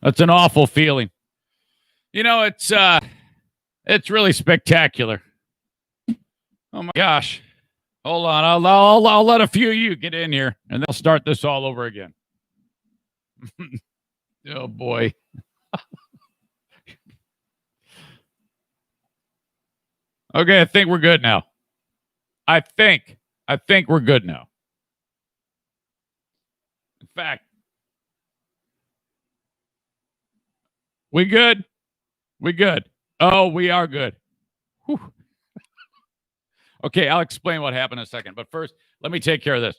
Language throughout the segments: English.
That's an awful feeling. You know, it's really spectacular. Oh my gosh. Hold on. I'll let a few of you get in here and they'll start this all over again. Oh boy. Okay, I think we're good now. I think we're good now. In fact, we good? We good. Oh, we are good. Whew. Okay, I'll explain what happened in a second. But first, let me take care of this.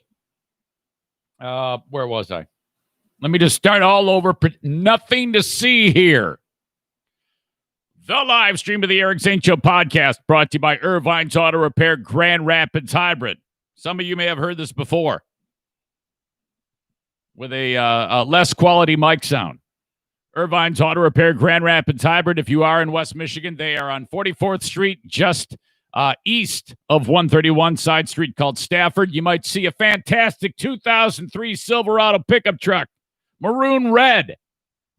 Where was I? Let me just start all over. Nothing to see here. The live stream of the Eric St. Show podcast brought to you by Irvine's Auto Repair Grand Rapids Hybrid. Some of you may have heard this before with a less quality mic sound. Irvine's Auto Repair Grand Rapids Hybrid. If you are in West Michigan, they are on 44th Street, just east of 131 side street called Stafford. You might see a fantastic 2003 Silverado pickup truck, maroon red,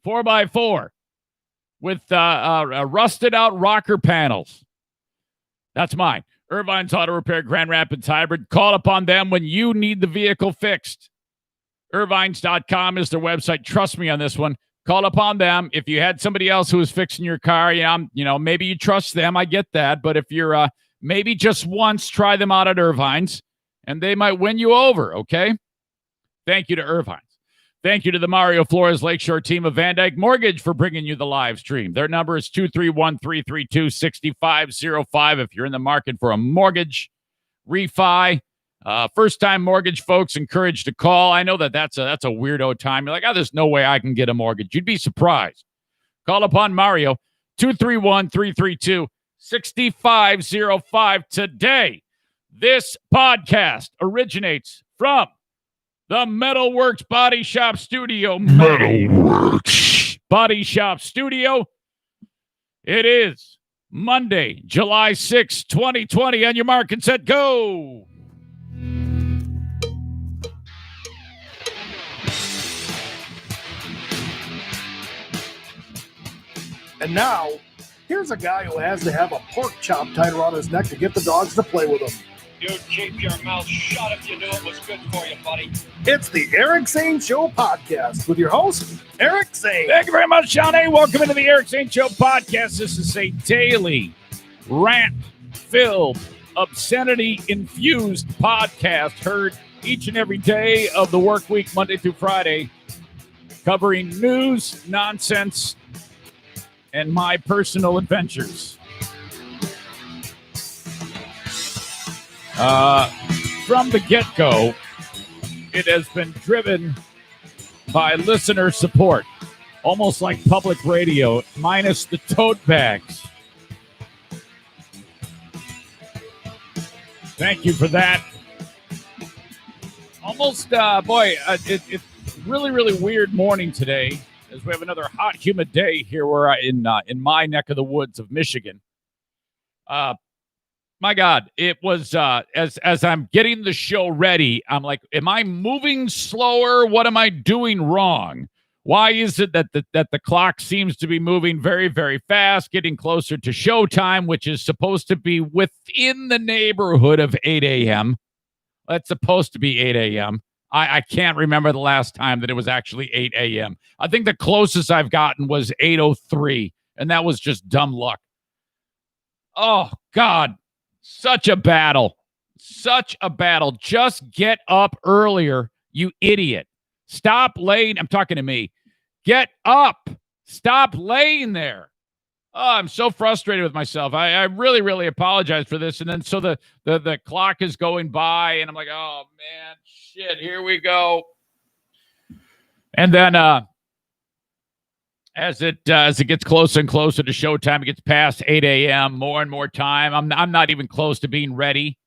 4x4. With rusted out rocker panels. That's mine. Irvine's Auto Repair Grand Rapids Hybrid. Call upon them when you need the vehicle fixed. Irvines.com is their website. Trust me on this one. Call upon them. If you had somebody else who was fixing your car, maybe you trust them. I get that. But if you're maybe just once, try them out at Irvine's, and they might win you over, okay? Thank you to Irvine's. Thank you to the Mario Flores Lakeshore team of Van Dyke Mortgage for bringing you the live stream. Their number is 231-332-6505 if you're in the market for a mortgage, refi. First-time mortgage folks encouraged to call. I know that's a weirdo time. You're like, there's no way I can get a mortgage. You'd be surprised. Call upon Mario, 231-332-6505 today. This podcast originates from the Metalworks Body Shop Studio. Metalworks Body Shop Studio. It is Monday, July 6, 2020. On your mark and set, go. And now, here's a guy who has to have a pork chop tied around his neck to get the dogs to play with him. You'd keep your mouth shut if you knew it was good for you, buddy. It's the Eric Zane Show podcast with your host, Eric Zane. Thank you very much, Sean A. Welcome into the Eric St. Show podcast. This is a daily rant-filled, obscenity-infused podcast heard each and every day of the work week, Monday through Friday, covering news, nonsense, and my personal adventures. From the get-go, it has been driven by listener support, almost like public radio, minus the tote bags. Thank you for that. Almost, it's really, really weird morning today, as we have another hot, humid day here where in my neck of the woods of Michigan. My God, it was as I'm getting the show ready, I'm like, am I moving slower? What am I doing wrong? Why is it that the clock seems to be moving very, very fast, getting closer to showtime, which is supposed to be within the neighborhood of 8 a.m.? That's supposed to be 8 a.m. I can't remember the last time that it was actually 8 a.m. I think the closest I've gotten was 8:03, and that was just dumb luck. Oh, God. Such a battle. Such a battle. Just get up earlier, you idiot. Stop laying. I'm talking to me. Get up. Stop laying there. Oh, I'm so frustrated with myself. I really, really apologize for this. And then so the clock is going by, and I'm like, oh, man, shit, here we go. And then as it gets closer and closer to showtime, it gets past 8 a.m., more and more time. I'm not even close to being ready.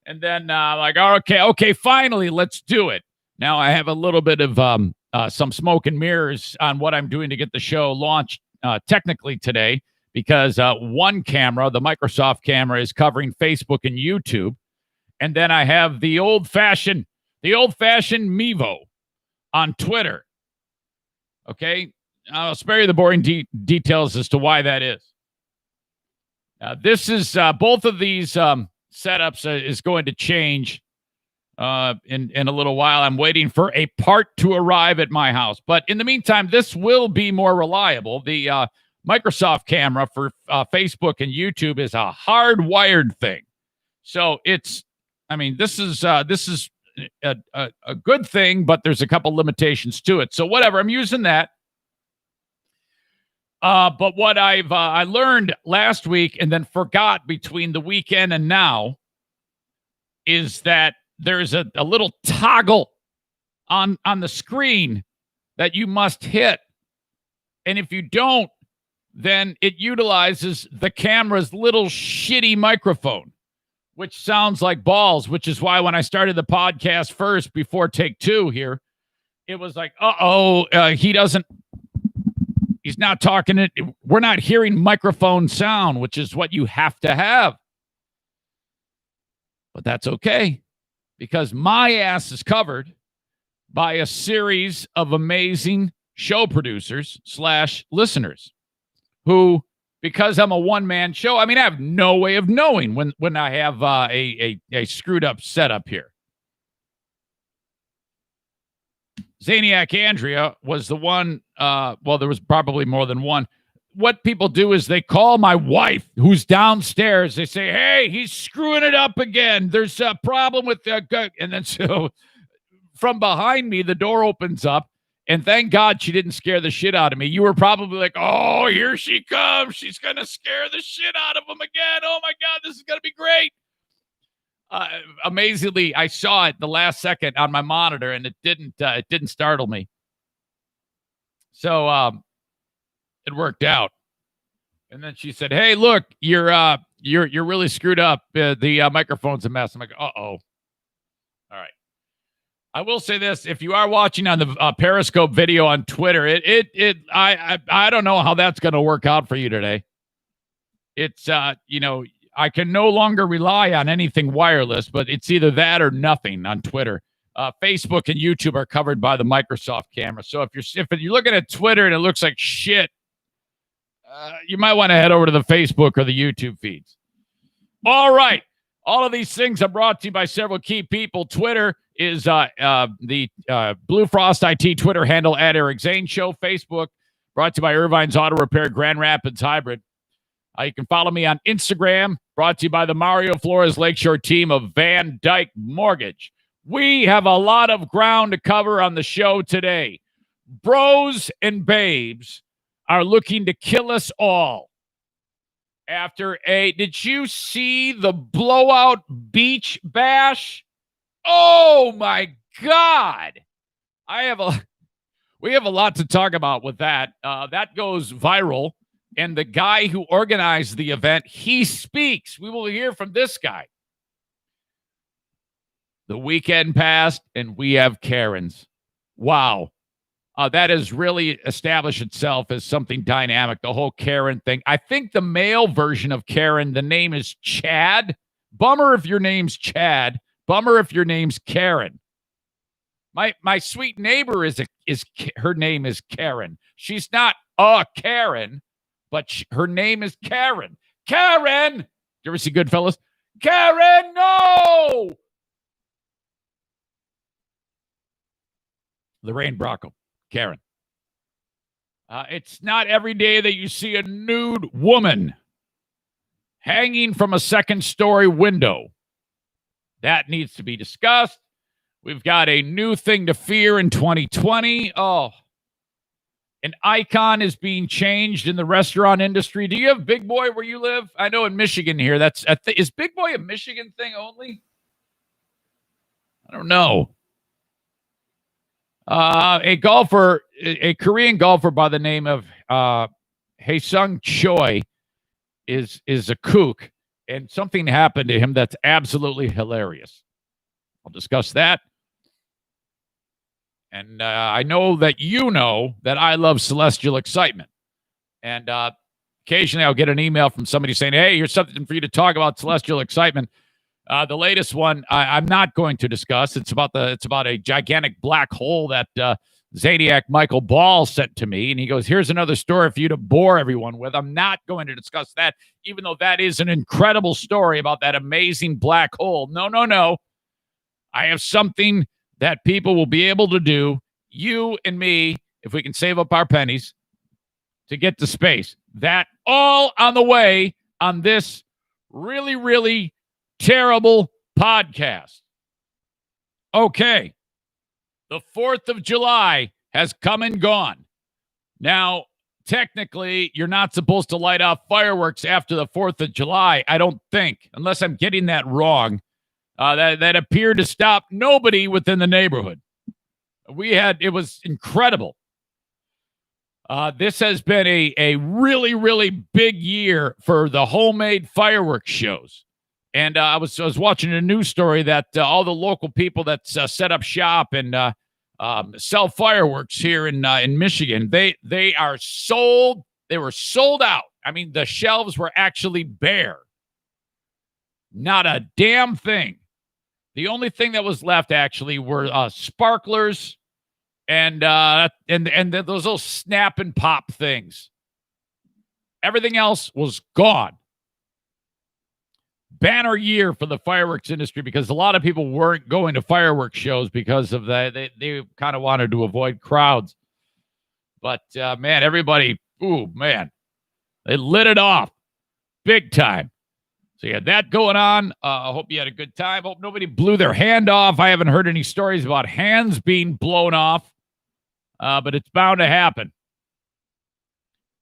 And then like, okay, finally, let's do it. Now I have a little bit of some smoke and mirrors on what I'm doing to get the show launched technically today, because one camera, the Microsoft camera, is covering Facebook and YouTube. And then I have the old-fashioned Mevo on Twitter. Okay? I'll spare you the boring details as to why that is. This is both of these setups is going to change in a little while. I'm waiting for a part to arrive at my house. But in the meantime, this will be more reliable. The Microsoft camera for Facebook and YouTube is a hardwired thing. So this is a good thing, but there's a couple limitations to it. So whatever, I'm using that. But what I learned last week and then forgot between the weekend and now is that there's a little toggle on the screen that you must hit. And if you don't, then it utilizes the camera's little shitty microphone, which sounds like balls, which is why when I started the podcast first before take two here, it was like, he's not talking it. We're not hearing microphone sound, which is what you have to have. But that's okay, because my ass is covered by a series of amazing show producers / listeners who, because I'm a one-man show, I have no way of knowing when I have a screwed up setup here. Zaniac Andrea was the one, there was probably more than one. What people do is they call my wife, who's downstairs. They say, hey, he's screwing it up again. There's a problem with the... And then so from behind me, the door opens up. And thank God she didn't scare the shit out of me. You were probably like, oh, here she comes. She's going to scare the shit out of him again. Oh, my God, this is going to be great. Amazingly, I saw it the last second on my monitor, and it didn't startle me. So it worked out. And then she said, hey, look, you're really screwed up. The microphone's a mess. I'm like, uh-oh. All right. I will say this: if you are watching on the Periscope video on Twitter, I don't know how that's going to work out for you today. It's I can no longer rely on anything wireless, but it's either that or nothing on Twitter. Facebook and YouTube are covered by the Microsoft camera. So if you're looking at Twitter and it looks like shit, you might want to head over to the Facebook or the YouTube feeds. All right. All of these things are brought to you by several key people. Twitter is the Blue Frost IT Twitter handle at Eric Zane Show. Facebook, brought to you by Irvine's Auto Repair, Grand Rapids Hybrid. You can follow me on Instagram, brought to you by the Mario Flores Lakeshore team of Van Dyke Mortgage. We have a lot of ground to cover on the show today. Bros and babes are looking to kill us all. Did you see the blowout beach bash? Oh my God. We have a lot to talk about with that. That goes viral. And the guy who organized the event, he speaks. We will hear from this guy. The weekend passed and we have Karens. Wow. That has really established itself as something dynamic, the whole Karen thing. I think the male version of Karen, the name is Chad. Bummer if your name's Chad. Bummer if your name's Karen. My sweet neighbor her name is Karen. She's not a Karen, but her name is Karen. Karen! You ever see Goodfellas? Karen, no! Lorraine Bracco. Karen. It's not every day that you see a nude woman hanging from a second-story window. That needs to be discussed. We've got a new thing to fear in 2020. Oh, an icon is being changed in the restaurant industry. Do you have Big Boy where you live? I know in Michigan here, is Big Boy a Michigan thing only? I don't know. A Korean golfer by the name of Haesung Choi is a kook, and something happened to him that's absolutely hilarious. I'll discuss that. And I know that you know that I love celestial excitement. And occasionally I'll get an email from somebody saying, hey, here's something for you to talk about celestial excitement. The latest one I'm not going to discuss. It's about a gigantic black hole that Zaniac Michael Ball sent to me, and he goes, here's another story for you to bore everyone with. I'm not going to discuss that, even though that is an incredible story about that amazing black hole. No. I have something that people will be able to do, you and me, if we can save up our pennies, to get to space. That all on the way on this really, really terrible podcast. Okay. The 4th of July has come and gone. Now, technically, you're not supposed to light off fireworks after the 4th of July, I don't think, unless I'm getting that wrong. That appeared to stop nobody within the neighborhood. It was incredible. This has been a really, really big year for the homemade fireworks shows. And I was watching a news story that all the local people that set up shop and sell fireworks here in Michigan, they are sold. They were sold out. I mean, the shelves were actually bare. Not a damn thing. The only thing that was left actually were sparklers and those little snap and pop things. Everything else was gone. Banner year for the fireworks industry because a lot of people weren't going to fireworks shows because of that. They kind of wanted to avoid crowds. But, man, everybody, they lit it off big time. So you had that going on. I hope you had a good time. Hope nobody blew their hand off. I haven't heard any stories about hands being blown off, but it's bound to happen.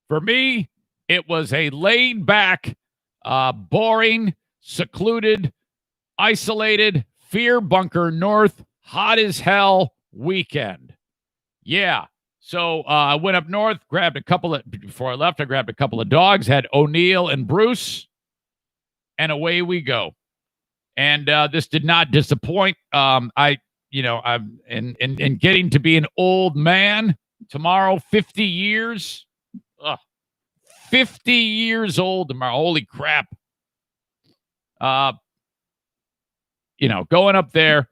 For me, it was a laid-back, boring, secluded, isolated, fear bunker north, hot as hell weekend. Yeah. So I went up north, before I left, I grabbed a couple of dogs, had O'Neill and Bruce, and away we go. And this did not disappoint. I'm in getting to be an old man tomorrow, 50 years. 50 years old tomorrow. Holy crap. Going up there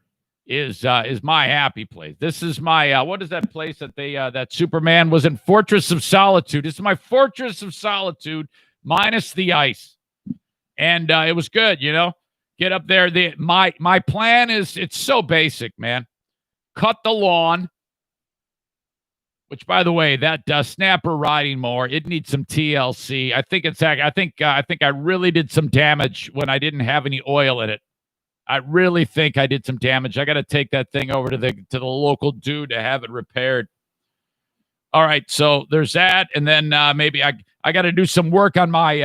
is my happy place. This is my what is that place that that Superman was in? Fortress of Solitude. This is my Fortress of Solitude minus the ice. And it was good, Get up there. My plan is, it's so basic, man. Cut the lawn. Which, by the way, that snapper riding mower, it needs some TLC. I think I really did some damage when I didn't have any oil in it. I really think I did some damage. I got to take that thing over to the local dude to have it repaired. All right, so there's that, and then maybe I got to do some work on my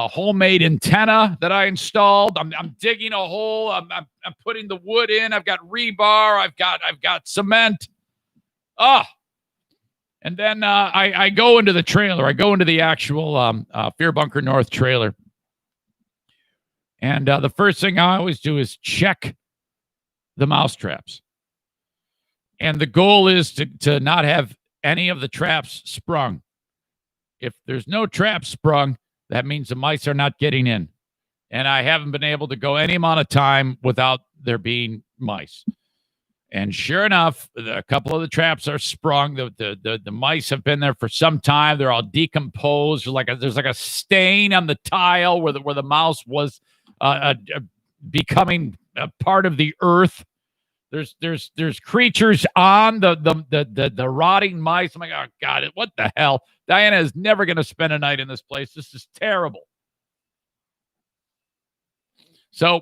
homemade antenna that I installed. I'm digging a hole. I'm putting the wood in. I've got rebar. I've got cement. And then I go into the trailer. I go into the actual Fear Bunker North trailer. And the first thing I always do is check the mouse traps. And the goal is to not have any of the traps sprung. If there's no traps sprung, that means the mice are not getting in. And I haven't been able to go any amount of time without there being mice. And sure enough, a couple of the traps are sprung. The mice have been there for some time. They're all decomposed. There's like a stain on the tile where the mouse was becoming a part of the earth. There's creatures on the rotting mice. I'm like, oh God, what the hell? Diana is never going to spend a night in this place. This is terrible. So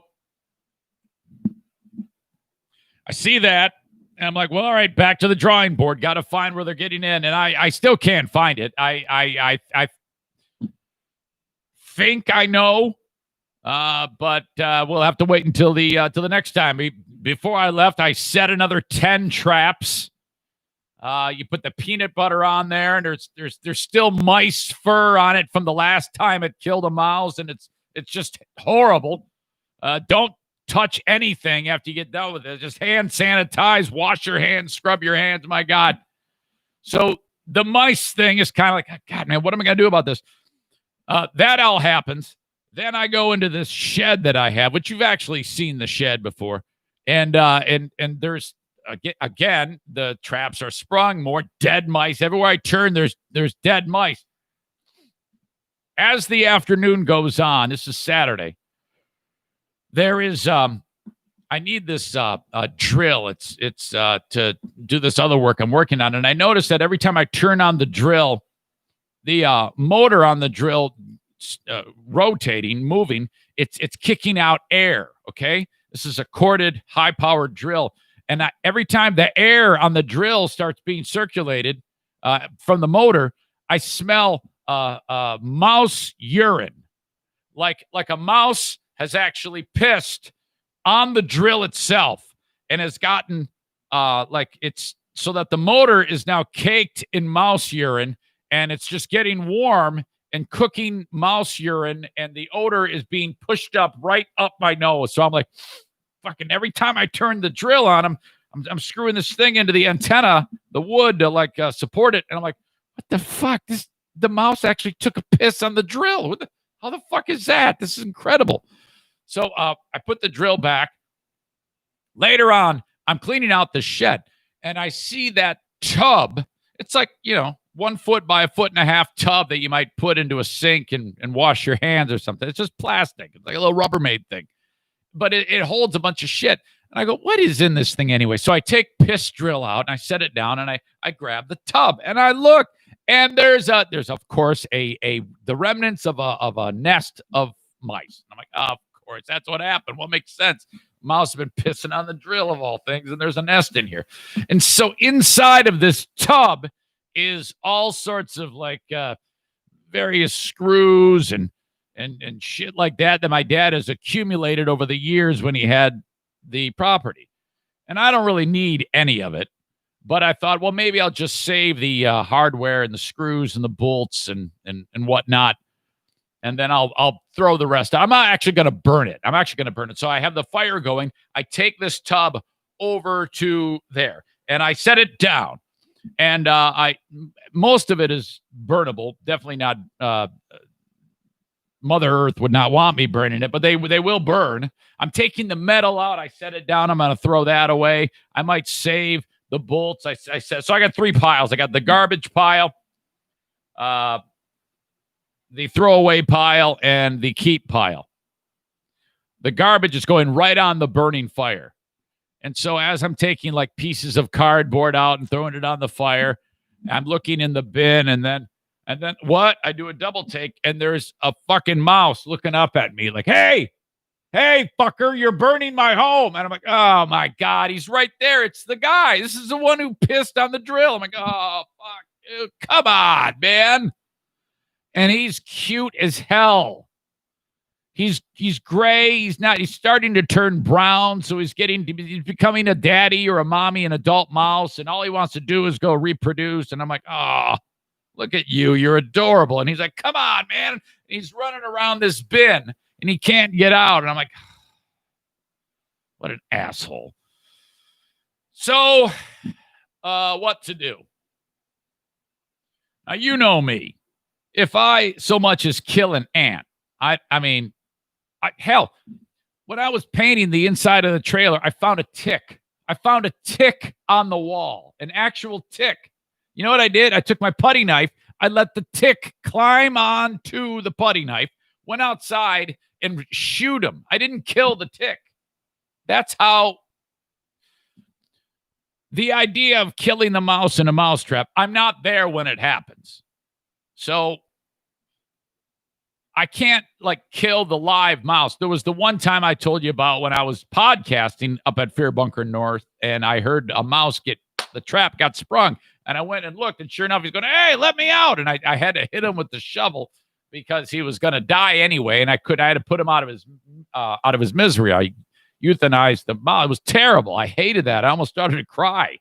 I see that, and I'm like, well, all right, back to the drawing board. Got to find where they're getting in, and I still can't find it. I think I know, but we'll have to wait until the next time. Before I left, I set another 10 traps. You put the peanut butter on there, and there's still mice fur on it from the last time it killed a mouse, and it's just horrible. Don't touch anything after you get done with it. Just hand sanitize, wash your hands, scrub your hands. My God. So the mice thing is kind of like, God, man, what am I going to do about this? That all happens. Then I go into this shed that I have, which you've actually seen the shed before. And there's again, the traps are sprung. More dead mice everywhere I turn. There's dead mice. As the afternoon goes on, this is Saturday. There is I need this drill. It's to do this other work I'm working on, and I noticed that every time I turn on the drill, the motor on the drill rotating, moving, it's kicking out air. Okay, this is a corded, high-powered drill, and every time the air on the drill starts being circulated from the motor, I smell mouse urine, like a mouse has actually pissed on the drill itself and has gotten like it's so that the motor is now caked in mouse urine, and it's just getting warm and cooking mouse urine, and the odor is being pushed up right up my nose. So I'm like, fucking every time I turn the drill on, I'm screwing this thing into the antenna, the wood to like support it, and I'm like, what the fuck? The mouse actually took a piss on the drill. How the fuck is that? This is incredible. So I put the drill back. Later on, I'm cleaning out the shed, and I see that tub. It's like, 1 foot by 1.5 foot tub that you might put into a sink and wash your hands or something. It's just plastic. It's like a little Rubbermaid thing. But it holds a bunch of shit. And I go, what is in this thing anyway? So I take piss drill out, and I set it down, and I grab the tub, and I look, and there's of course the remnants of a nest of mice. I'm like, oh, of course, that's what happened. What makes sense? Mouse have been pissing on the drill of all things, and there's a nest in here. And so inside of this tub is all sorts of like various screws and shit like that my dad has accumulated over the years when he had the property. And I don't really need any of it, but I thought, well, maybe I'll just save the hardware and the screws and the bolts and whatnot, and then I'll throw the rest out. I'm not actually going to burn it. So I have the fire going. I take this tub over to there, and I set it down. And most of it is burnable. Definitely not. Mother Earth would not want me burning it, but they will burn. I'm taking the metal out. I set it down. I'm going to throw that away. I might save the bolts. I said so. I got 3 piles. I got the garbage pile, the throwaway pile, and the keep pile. The garbage is going right on the burning fire. And so as I'm taking like pieces of cardboard out and throwing it on the fire, I'm looking in the bin, and then what? I do a double take, and there's a fucking mouse looking up at me like, hey, fucker, you're burning my home. And I'm like, oh my God, he's right there. It's the guy. This is the one who pissed on the drill. I'm like, oh, fuck, dude, come on, man. And he's cute as hell. He's gray. He's starting to turn brown. So he's becoming a daddy or a mommy, an adult mouse. And all he wants to do is go reproduce. And I'm like, oh, look at you. You're adorable. And he's like, come on, man. And he's running around this bin and he can't get out. And I'm like, what an asshole. So what to do? Now, you know me. If I so much as kill an ant, hell, when I was painting the inside of the trailer, I found a tick. On the wall, an actual tick. You know what I did? I took my putty knife. I let the tick climb onto the putty knife, went outside and shoot him. I didn't kill the tick. That's how the idea of killing the mouse in a mousetrap, I'm not there when it happens. So I can't like kill the live mouse. There was the one time I told you about when I was podcasting up at Fear Bunker North, and I heard a mouse the trap got sprung, and I went and looked, and sure enough, he's going, hey, let me out. And I had to hit him with the shovel because he was going to die anyway. And I had to put him out of his misery. I euthanized the mouse. It was terrible. I hated that. I almost started to cry.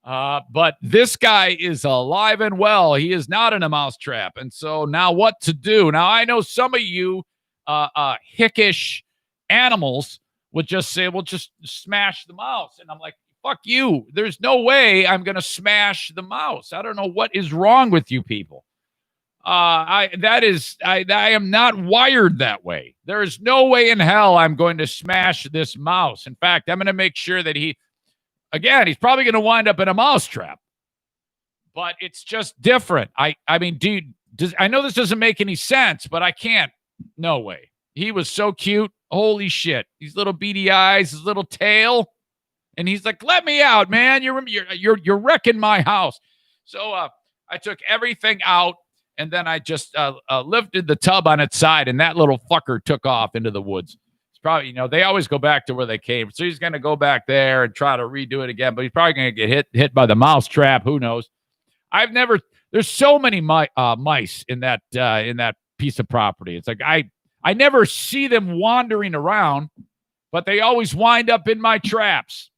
But this guy is alive and well. He is not in a mouse trap. And so now what to do? Now, I know some of you hickish animals would just say, well, just smash the mouse. And I'm like, fuck you. There's no way I'm going to smash the mouse. I don't know what is wrong with you people. I am not wired that way. There is no way in hell I'm going to smash this mouse. In fact, I'm going to make sure that Again, he's probably going to wind up in a mousetrap. But it's just different. I mean, dude, I know this doesn't make any sense, but I can't. No way. He was so cute. Holy shit. These little beady eyes, his little tail. And he's like, let me out, man. You're wrecking my house. So I took everything out, and then I just lifted the tub on its side, and that little fucker took off into the woods. It's probably, they always go back to where they came. So he's going to go back there and try to redo it again, but he's probably going to get hit by the mouse trap. Who knows? There's so many mice in that piece of property. It's like I never see them wandering around, but they always wind up in my traps.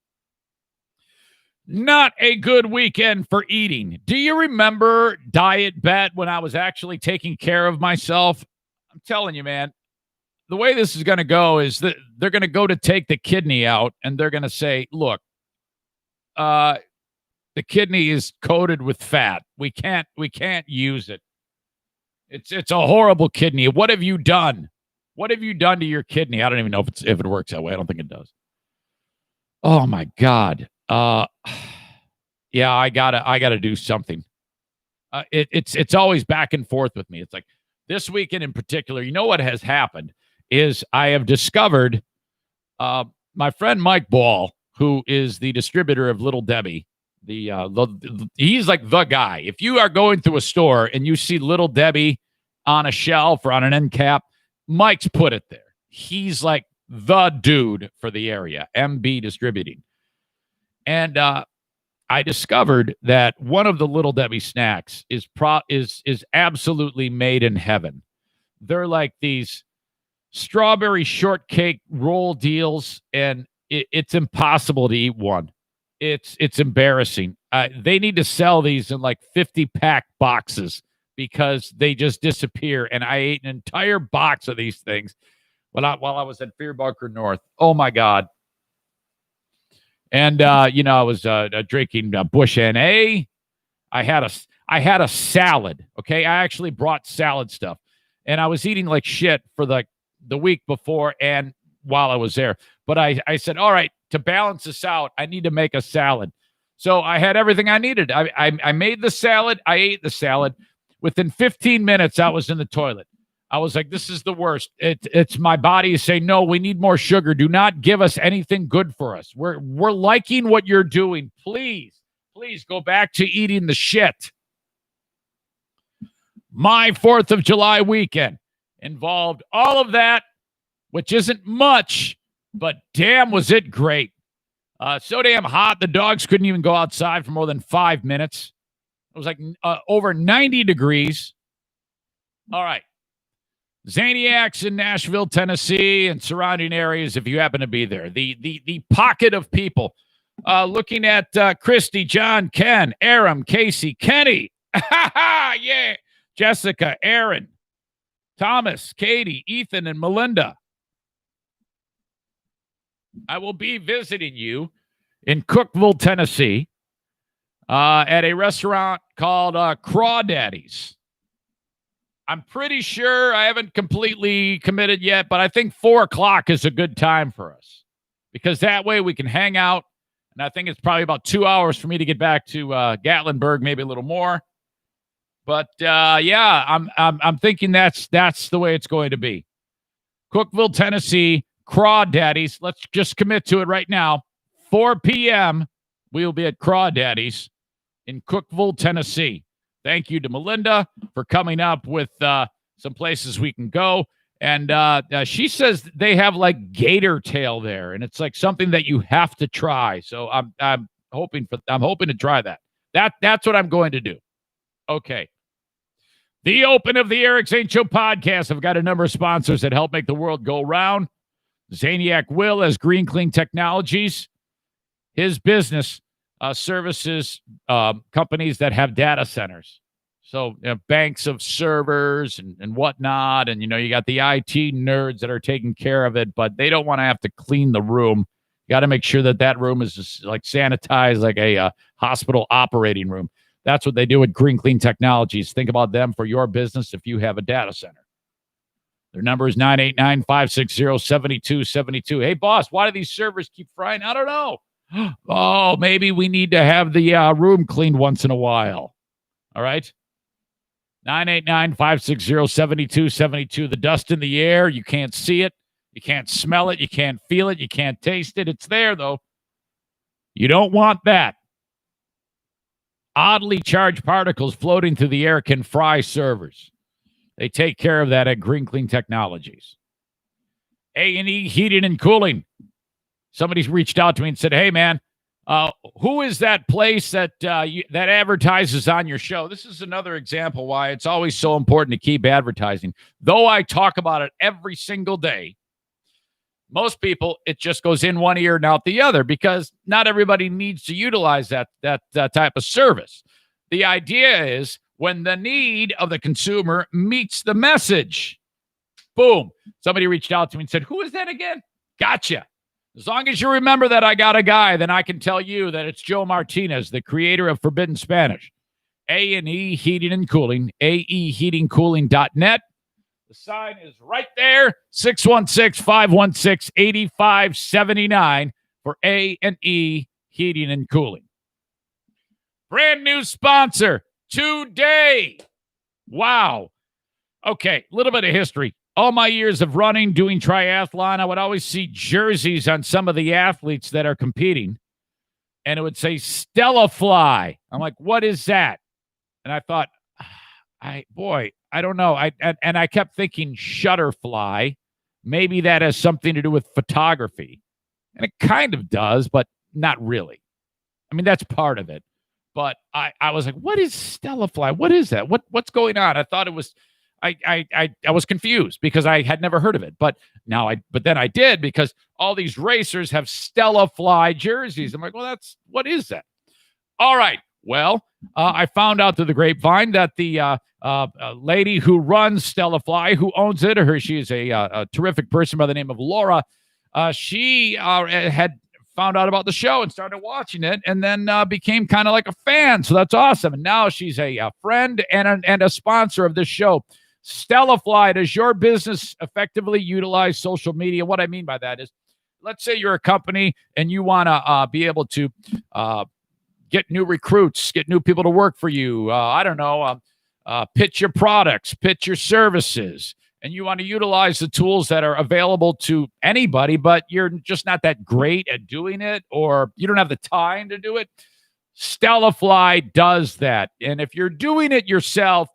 Not a good weekend for eating. Do you remember Diet Bet when I was actually taking care of myself? I'm telling you, man, the way this is going to go is that they're going to go to take the kidney out, and they're going to say, look, the kidney is coated with fat. We can't use it. It's a horrible kidney. What have you done? What have you done to your kidney? I don't even know if it works that way. I don't think it does. Oh my God. Yeah, I gotta do something. It's always back and forth with me. It's like this weekend in particular. You know what has happened is I have discovered my friend Mike Ball, who is the distributor of Little Debbie. He's like the guy. If you are going through a store and you see Little Debbie on a shelf or on an end cap, Mike's put it there. He's like the dude for the area, MB Distributing. And I discovered that one of the Little Debbie snacks is absolutely made in heaven. They're like these strawberry shortcake roll deals, and it's impossible to eat one. It's embarrassing. They need to sell these in like 50-pack boxes because they just disappear. And I ate an entire box of these things while I was at Fear Bunker North. Oh my God. And I was drinking Bush NA. I had a salad. Okay, I actually brought salad stuff, and I was eating like shit for the week before and while I was there. But I said, all right, to balance this out, I need to make a salad. So I had everything I needed. I made the salad. I ate the salad. Within 15 minutes, I was in the toilet. I was like, this is the worst. It's my body is saying, no, we need more sugar. Do not give us anything good for us. We're liking what you're doing. Please go back to eating the shit. My 4th of July weekend involved all of that, which isn't much, but damn, was it great. So damn hot, the dogs couldn't even go outside for more than 5 minutes. It was like over 90 degrees. All right. Zaniacs in Nashville, Tennessee, and surrounding areas, if you happen to be there. The pocket of people. Looking at Christy, John, Ken, Aram, Casey, Kenny. Yeah. Jessica, Aaron, Thomas, Katie, Ethan, and Melinda. I will be visiting you in Cookeville, Tennessee, at a restaurant called Crawdaddy's. I'm pretty sure I haven't completely committed yet, but I think 4:00 is a good time for us because that way we can hang out. And I think it's probably about 2 hours for me to get back to Gatlinburg, maybe a little more. But yeah, I'm thinking that's the way it's going to be. Cookeville, Tennessee, Crawdaddy's. Let's just commit to it right now. 4 p.m. We will be at Crawdaddy's in Cookeville, Tennessee. Thank you to Melinda for coming up with some places we can go. And she says they have like gator tail there, and it's like something that you have to try. So I'm hoping to try that. That's what I'm going to do. Okay. The Open of the Eric St. Show podcast. I've got a number of sponsors that help make the world go round. Zaniac Will has Green Clean Technologies. His business services companies that have data centers. So banks of servers and whatnot. And, you got the IT nerds that are taking care of it, but they don't want to have to clean the room. You got to make sure that room is just like sanitized like a hospital operating room. That's what they do at Green Clean Technologies. Think about them for your business if you have a data center. Their number is 989-560-7272. Hey, boss, why do these servers keep frying? I don't know. Oh, maybe we need to have the room cleaned once in a while. All right. 989-560-7272. The dust in the air. You can't see it. You can't smell it. You can't feel it. You can't taste it. It's there, though. You don't want that. Oddly charged particles floating through the air can fry servers. They take care of that at Green Clean Technologies. A&E Heating and Cooling. Somebody's reached out to me and said, hey, man, who is that place that that advertises on your show? This is another example why it's always so important to keep advertising. Though I talk about it every single day, most people, it just goes in one ear and out the other because not everybody needs to utilize that type of service. The idea is when the need of the consumer meets the message. Boom. Somebody reached out to me and said, who is that again? Gotcha. As long as you remember that I got a guy, then I can tell you that it's Joe Martinez, the creator of Forbidden Spanish. A&E Heating and Cooling, aeheatingcooling.net. The sign is right there, 616-516-8579 for A&E Heating and Cooling. Brand new sponsor today. Wow. Okay, a little bit of history. All my years of running, doing triathlon, I would always see jerseys on some of the athletes that are competing, and it would say Stella Fly. I'm like, what is that? And I thought, I don't know. I kept thinking Shutterfly. Maybe that has something to do with photography. And it kind of does, but not really. I mean, that's part of it. But I was like, what is Stella Fly? What is that? What's going on? I thought it was I was confused because I had never heard of it. But then I did because all these racers have Stella Fly jerseys. I'm like, well, what is that? All right. Well, I found out through the grapevine that the lady who runs Stella Fly, who owns it, she is a terrific person by the name of Laura. She had found out about the show and started watching it, and then became kind of like a fan. So that's awesome. And now she's a friend and a sponsor of this show. Stella Fly, does your business effectively utilize social media? What I mean by that is, let's say you're a company and you want to be able to get new recruits, get new people to work for you. Pitch your products, pitch your services, and you want to utilize the tools that are available to anybody, but you're just not that great at doing it, or you don't have the time to do it. Stella Fly does that. And if you're doing it yourself,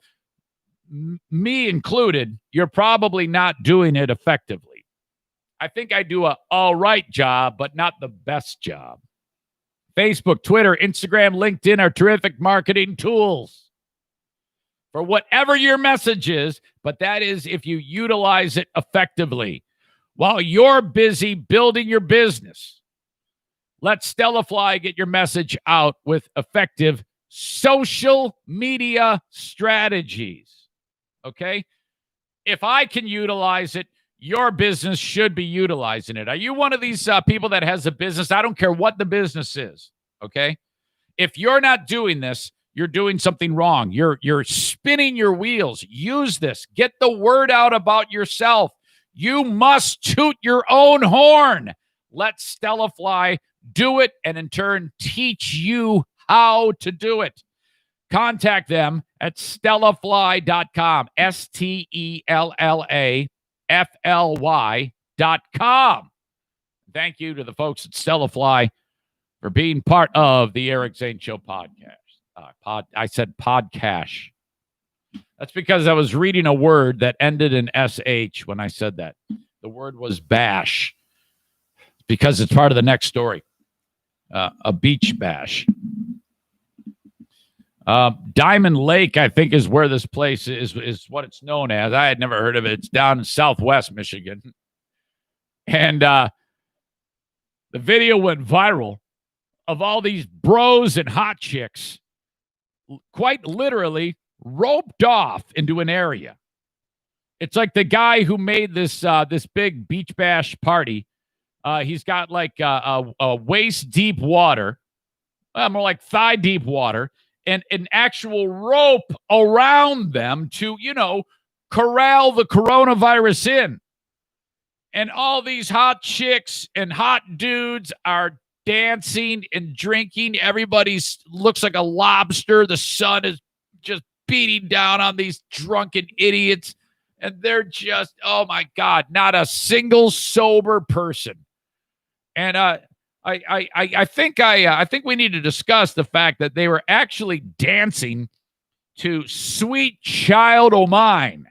me included, you're probably not doing it effectively. I think I do a all right job, but not the best job. Facebook, Twitter, Instagram, LinkedIn are terrific marketing tools for whatever your message is, but that is if you utilize it effectively. While you're busy building your business, let Stella Fly get your message out with effective social media strategies. Okay? If I can utilize it, your business should be utilizing it. Are you one of these people that has a business? I don't care what the business is. Okay? If you're not doing this, you're doing something wrong. You're spinning your wheels. Use this. Get the word out about yourself. You must toot your own horn. Let Stella Fly do it and in turn teach you how to do it. Contact them at stellafly.com. STELLAFLY.com. Thank you to the folks at Stella Fly for being part of the Eric Zane Show podcast. I said podcast. That's because I was reading a word that ended in SH when I said that. The word was bash, because it's part of the next story. A beach bash. Diamond Lake, I think, is where this place is what it's known as. I had never heard of it. It's down in Southwest Michigan. And the video went viral of all these bros and hot chicks quite literally roped off into an area. It's like the guy who made this big beach bash party. He's got like a waist deep water, more like thigh deep water, and an actual rope around them to, corral the coronavirus in. And all these hot chicks and hot dudes are dancing and drinking. Everybody's looks like a lobster. The sun is just beating down on these drunken idiots. And they're just, oh my God, not a single sober person. And I think we need to discuss the fact that they were actually dancing to Sweet Child O' Mine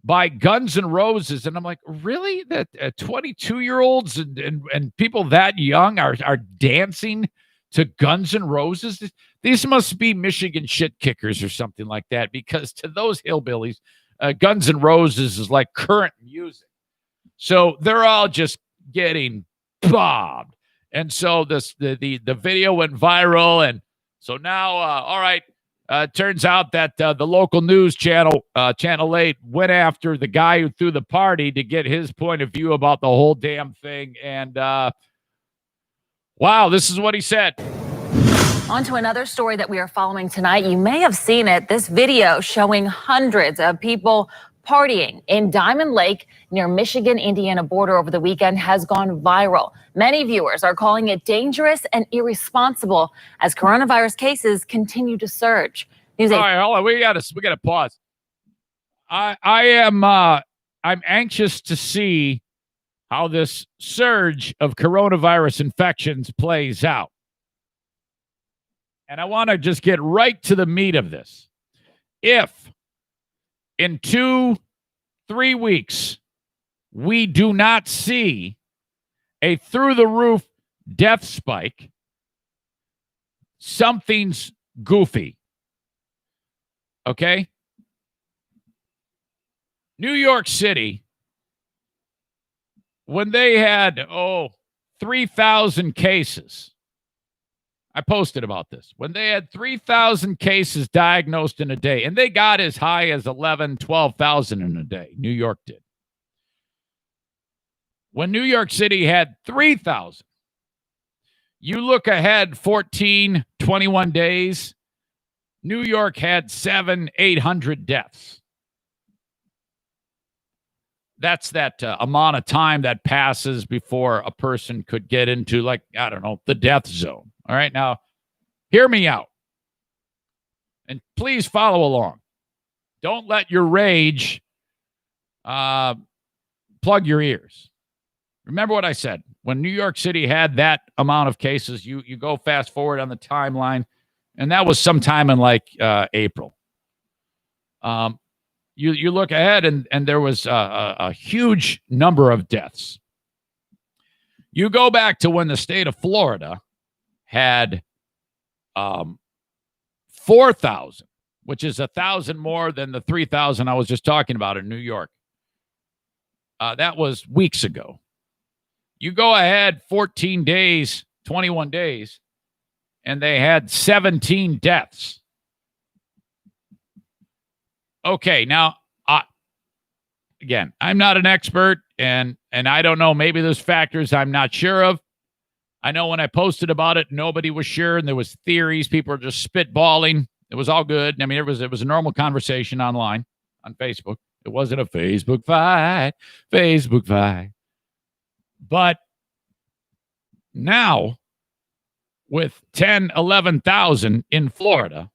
by Guns N' Roses. And I'm like, really? That 22-year-olds and people that young are dancing to Guns N' Roses? These must be Michigan shit kickers or something like that, because to those hillbillies, Guns N' Roses is like current music. So they're all just getting bombed. And so the video went viral. And so now, all right, turns out that the local news channel, Channel 8, went after the guy who threw the party to get his point of view about the whole damn thing. And wow, this is what he said. On to another story that we are following tonight. You may have seen it. This video showing hundreds of people partying in Diamond Lake near Michigan-Indiana border over the weekend has gone viral. Many viewers are calling it dangerous and irresponsible as coronavirus cases continue to surge. All right, hold on. We gotta pause. I'm anxious to see how this surge of coronavirus infections plays out. And I want to just get right to the meat of this. If in 2-3 weeks we do not see a through-the-roof death spike, something's goofy. Okay? New York City, when they had, 3,000 cases, I posted about this. When they had 3,000 cases diagnosed in a day, and they got as high as 11,000, 12,000 in a day, New York did. When New York City had 3,000, you look ahead 14, 21 days, New York had 700-800 deaths. That's that amount of time that passes before a person could get into, like, I don't know, the death zone. All right, now, hear me out. And please follow along. Don't let your rage plug your ears. Remember what I said. When New York City had that amount of cases, you go fast forward on the timeline, and that was sometime in like April. You look ahead, and there was a huge number of deaths. You go back to when the state of Florida had 4,000, which is 1,000 more than the 3,000 I was just talking about in New York. That was weeks ago. You go ahead 14 days, 21 days, and they had 17 deaths. Okay, now, again, I'm not an expert, and I don't know. Maybe there's factors I'm not sure of. I know when I posted about it, nobody was sure, and there was theories. People were just spitballing. It was all good. I mean, it was a normal conversation online on Facebook. It wasn't a Facebook fight. But now, with 10, 11,000 in Florida,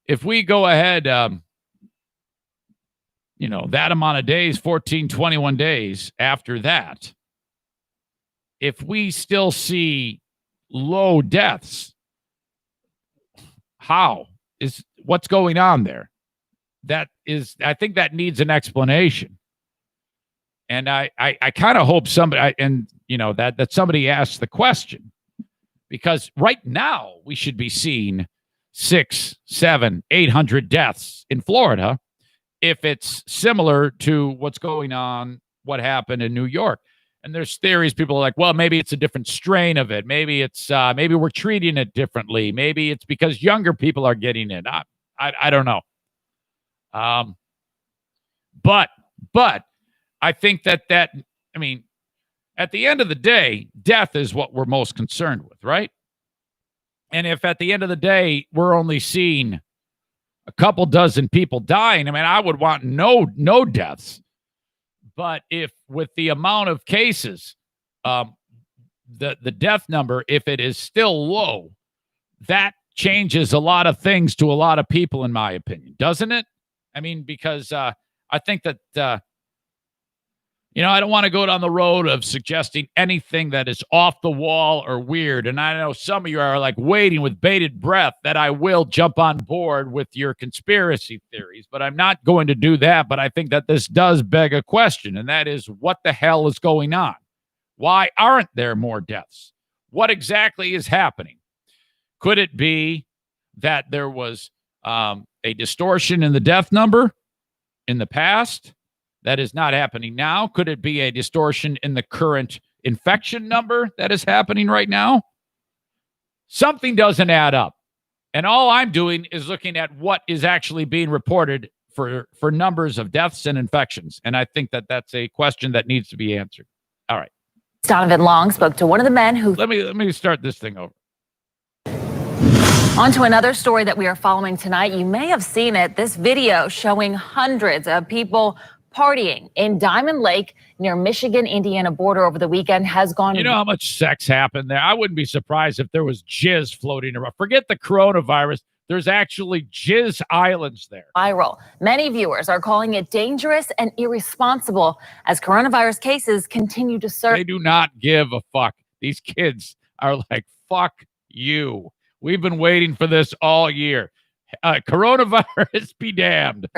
if we go ahead, that amount of days, 14, 21 days after that, if we still see low deaths, what's going on there? I think that needs an explanation. And I kind of hope somebody, that somebody asks the question, because right now we should be seeing 600, 700, 800 deaths in Florida if it's similar to what happened in New York. And there's theories. People are like, well, maybe it's a different strain of it. Maybe maybe we're treating it differently. Maybe it's because younger people are getting it. I don't know. But I think that at the end of the day, death is what we're most concerned with, right? And if at the end of the day, we're only seeing a couple dozen people dying, I would want no deaths. But if with the amount of cases, the death number, if it is still low, that changes a lot of things to a lot of people, in my opinion, doesn't it? I mean, because I think that, I don't want to go down the road of suggesting anything that is off the wall or weird. And I know some of you are like waiting with bated breath that I will jump on board with your conspiracy theories, but I'm not going to do that. But I think that this does beg a question, and that is, what the hell is going on? Why aren't there more deaths? What exactly is happening? Could it be that there was a distortion in the death number in the past that is not happening now? Could it be a distortion in the current infection number that is happening right now? Something doesn't add up. And all I'm doing is looking at what is actually being reported for numbers of deaths and infections. And I think that that's a question that needs to be answered. All right. Donovan Long spoke to one of the men who... Let me start this thing over. On to another story that we are following tonight. You may have seen it. This video showing hundreds of people partying in Diamond Lake near Michigan-Indiana border over the weekend has gone... You know how much sex happened there? I wouldn't be surprised if there was jizz floating around. Forget the coronavirus. There's actually jizz islands there. Viral. Many viewers are calling it dangerous and irresponsible as coronavirus cases continue to surge. They do not give a fuck. These kids are like, fuck you. We've been waiting for this all year. Coronavirus be damned.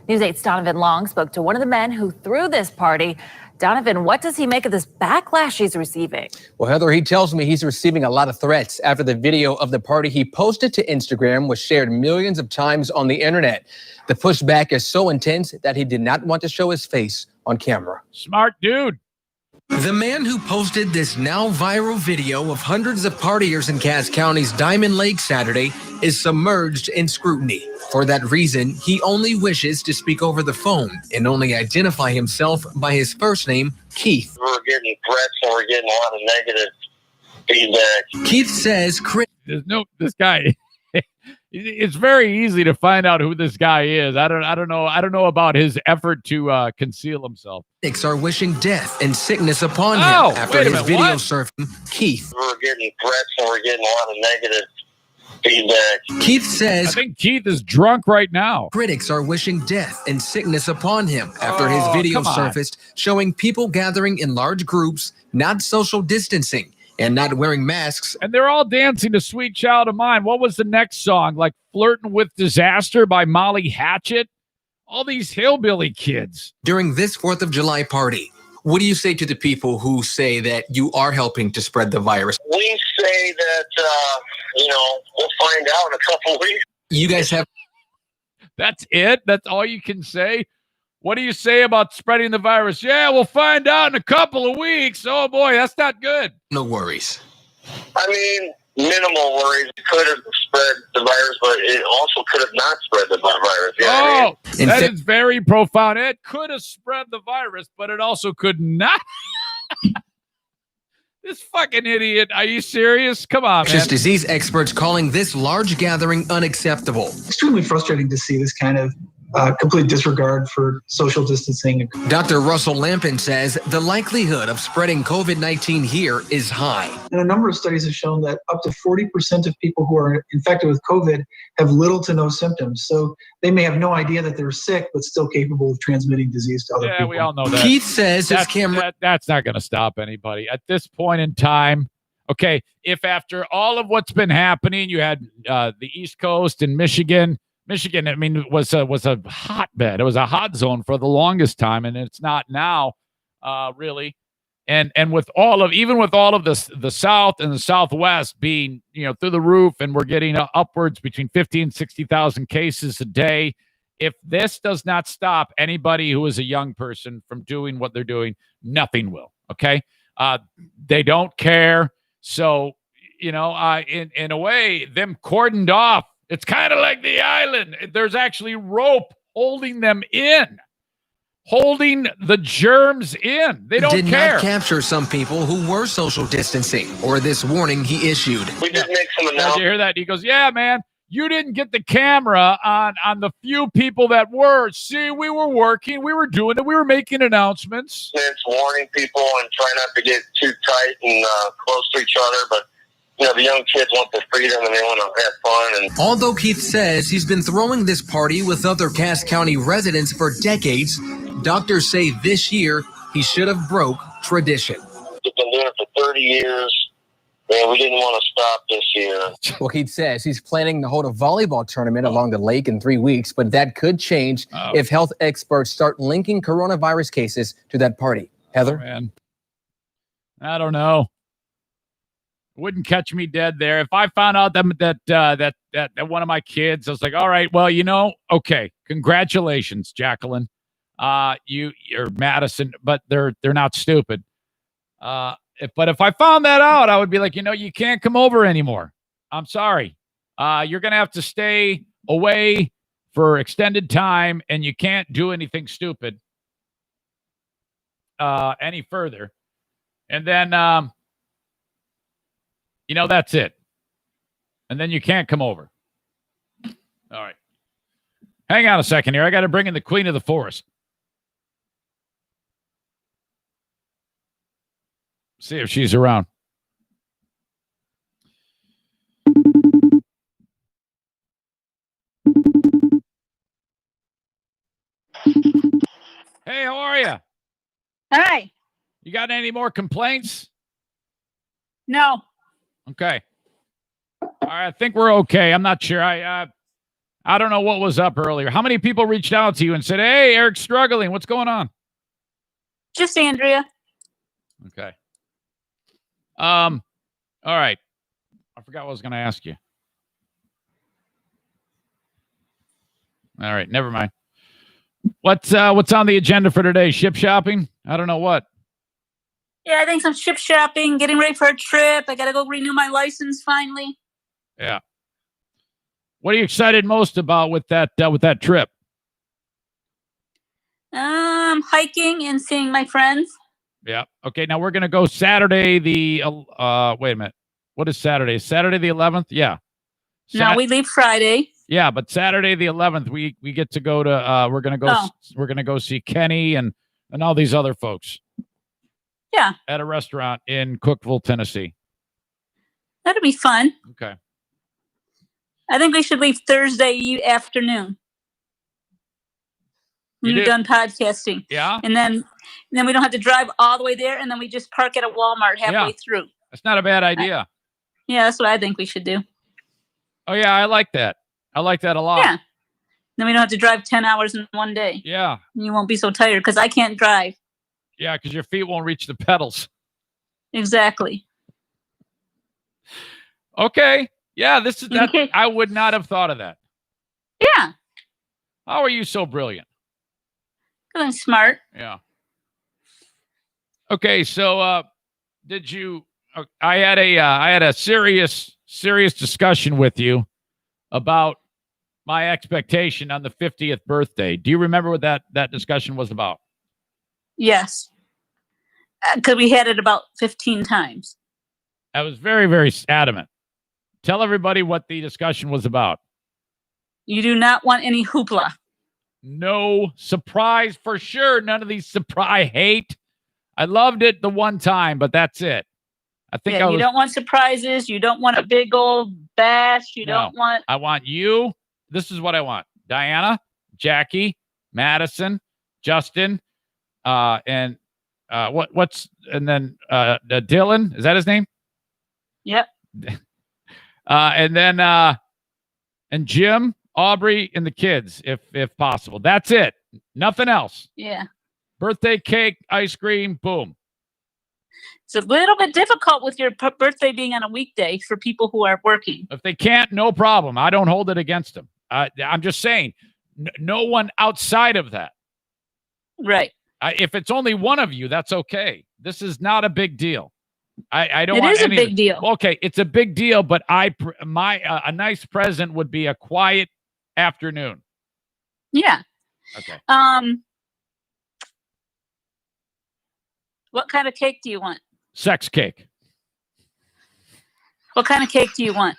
News 8's Donovan Long spoke to one of the men who threw this party. Donovan, what does he make of this backlash he's receiving? Well, Heather, he tells me he's receiving a lot of threats after the video of the party he posted to Instagram was shared millions of times on the internet. The pushback is so intense that he did not want to show his face on camera. Smart dude. The man who posted this now viral video of hundreds of partiers in Cass County's Diamond Lake Saturday is submerged in scrutiny. For that reason, he only wishes to speak over the phone and only identify himself by his first name, Keith. We're getting threats and we're getting a lot of negative feedback. Keith says this guy. It's very easy to find out who this guy is. I don't know about his effort to conceal himself. Critics are wishing death and sickness upon him after his video surfing. Keith. We're getting threats and we're getting a lot of negative feedback. Keith says, I think Keith is drunk right now. Critics are wishing death and sickness upon him after his video surfaced showing people gathering in large groups, not social distancing, and not wearing masks. And they're all dancing to Sweet Child of Mine. What was the next song? Like Flirting with Disaster by Molly Hatchet? All these hillbilly kids. During this 4th of July party, what do you say to the people who say that you are helping to spread the virus? We say that, we'll find out in a couple of weeks. You guys have... That's it? That's all you can say? What do you say about spreading the virus? Yeah, we'll find out in a couple of weeks. Oh, boy, that's not good. No worries. I mean, minimal worries. It could have spread the virus, but it also could have not spread the virus. That is very profound. It could have spread the virus, but it also could not. This fucking idiot. Are you serious? Come on, man. Disease experts calling this large gathering unacceptable. Extremely frustrating to see this kind of complete disregard for social distancing. Dr. Russell Lampin says the likelihood of spreading COVID-19 here is high. And a number of studies have shown that up to 40% of people who are infected with COVID have little to no symptoms. So they may have no idea that they're sick, but still capable of transmitting disease to other people. Yeah, we all know that. Keith says that's not going to stop anybody. At this point in time, okay, if after all of what's been happening, you had the East Coast and Michigan, I mean, was a hotbed. It was a hot zone for the longest time, and it's not now, really. And with all of the South and the Southwest being through the roof, and we're getting upwards between 50 and 60,000 cases a day. If this does not stop anybody who is a young person from doing what they're doing, nothing will. Okay, they don't care. So in a way, them cordoned off. It's kind of like the island. There's actually rope holding them in, holding the germs in. They don't care. Did not capture some people who were social distancing, or this warning he issued. We did make some announcements. Did you hear that? He goes, yeah, man, You didn't get the camera on the few people that were. See, we were working. We were doing it. We were making announcements. It's warning people and try not to get too tight and close to each other. But, the young kids want their freedom and they want to have fun. And Although Keith says he's been throwing this party with other Cass County residents for decades, doctors say this year he should have broke tradition. we've been doing it for 30 years. And we didn't want to stop this year. Well, Keith says he's planning to hold a volleyball tournament along the lake in 3 weeks, but that could change if health experts start linking coronavirus cases to that party. Heather? Oh, man. I don't know. Wouldn't catch me dead there. If I found out that one of my kids, I was like, all right, well, okay, congratulations, Jacqueline. You're Madison, but they're not stupid. But if I found that out, I would be like, you can't come over anymore. I'm sorry. You're going to have to stay away for extended time, and you can't do anything stupid any further. And then, that's it. And then you can't come over. All right. Hang on a second here. I got to bring in the queen of the forest. See if she's around. Hey, how are you? Hi. You got any more complaints? No. Okay. All right, I think we're okay. I'm not sure. I don't know what was up earlier. How many people reached out to you and said, "Hey, Eric's struggling. What's going on?" Just Andrea. Okay. All right. I forgot what I was going to ask you. All right, never mind. What's on the agenda for today? Ship shopping? I don't know what. Yeah, I think some ship shopping, getting ready for a trip. I got to go renew my license finally. Yeah. What are you excited most about with that trip? Hiking and seeing my friends. Yeah. Okay. Now we're gonna go Saturday. Wait a minute. What is Saturday? Saturday the 11th. Yeah. No, we leave Friday. Yeah, but Saturday the 11th, we get to go to. We're gonna go see Kenny and all these other folks. Yeah. At a restaurant in Cookeville, Tennessee. That'll be fun. Okay. I think we should leave Thursday afternoon. When you're done podcasting. Yeah. And then we don't have to drive all the way there, and then we just park at a Walmart halfway through. That's not a bad idea. Yeah, that's what I think we should do. Oh, yeah, I like that. I like that a lot. Yeah. Then we don't have to drive 10 hours in one day. Yeah. And you won't be so tired, because I can't drive. Yeah, because your feet won't reach the pedals. Exactly. Okay. Yeah, this is that. Okay. I would not have thought of that. Yeah. How are you so brilliant? Because I'm smart. Yeah. Okay, so did you? I had a serious discussion with you about my expectation on the 50th birthday. Do you remember what that discussion was about? Yes. Because we had it about 15 times. I was very, very adamant. Tell everybody what the discussion was about. You do not want any hoopla. No surprise for sure. None of these surprise. I loved it the one time, but that's it. I think you don't want surprises. You don't want a big old bash. You don't want. I want you. This is what I want. Diana, Jackie, Madison, Justin, and Dylan. Is that his name? Yep. And then and Jim, Aubrey, and the kids, if possible. That's it. Nothing else. Yeah. Birthday cake, ice cream, boom. It's a little bit difficult with your birthday being on a weekday for people who are working. If they can't, no problem. I don't hold it against them. I'm just saying, no one outside of that. Right. If it's only one of you, that's okay. This is not a big deal. I don't. It want is a big deal. Okay, it's a big deal, but a nice present would be a quiet afternoon. Yeah. Okay. What kind of cake do you want? Sex cake. What kind of cake do you want?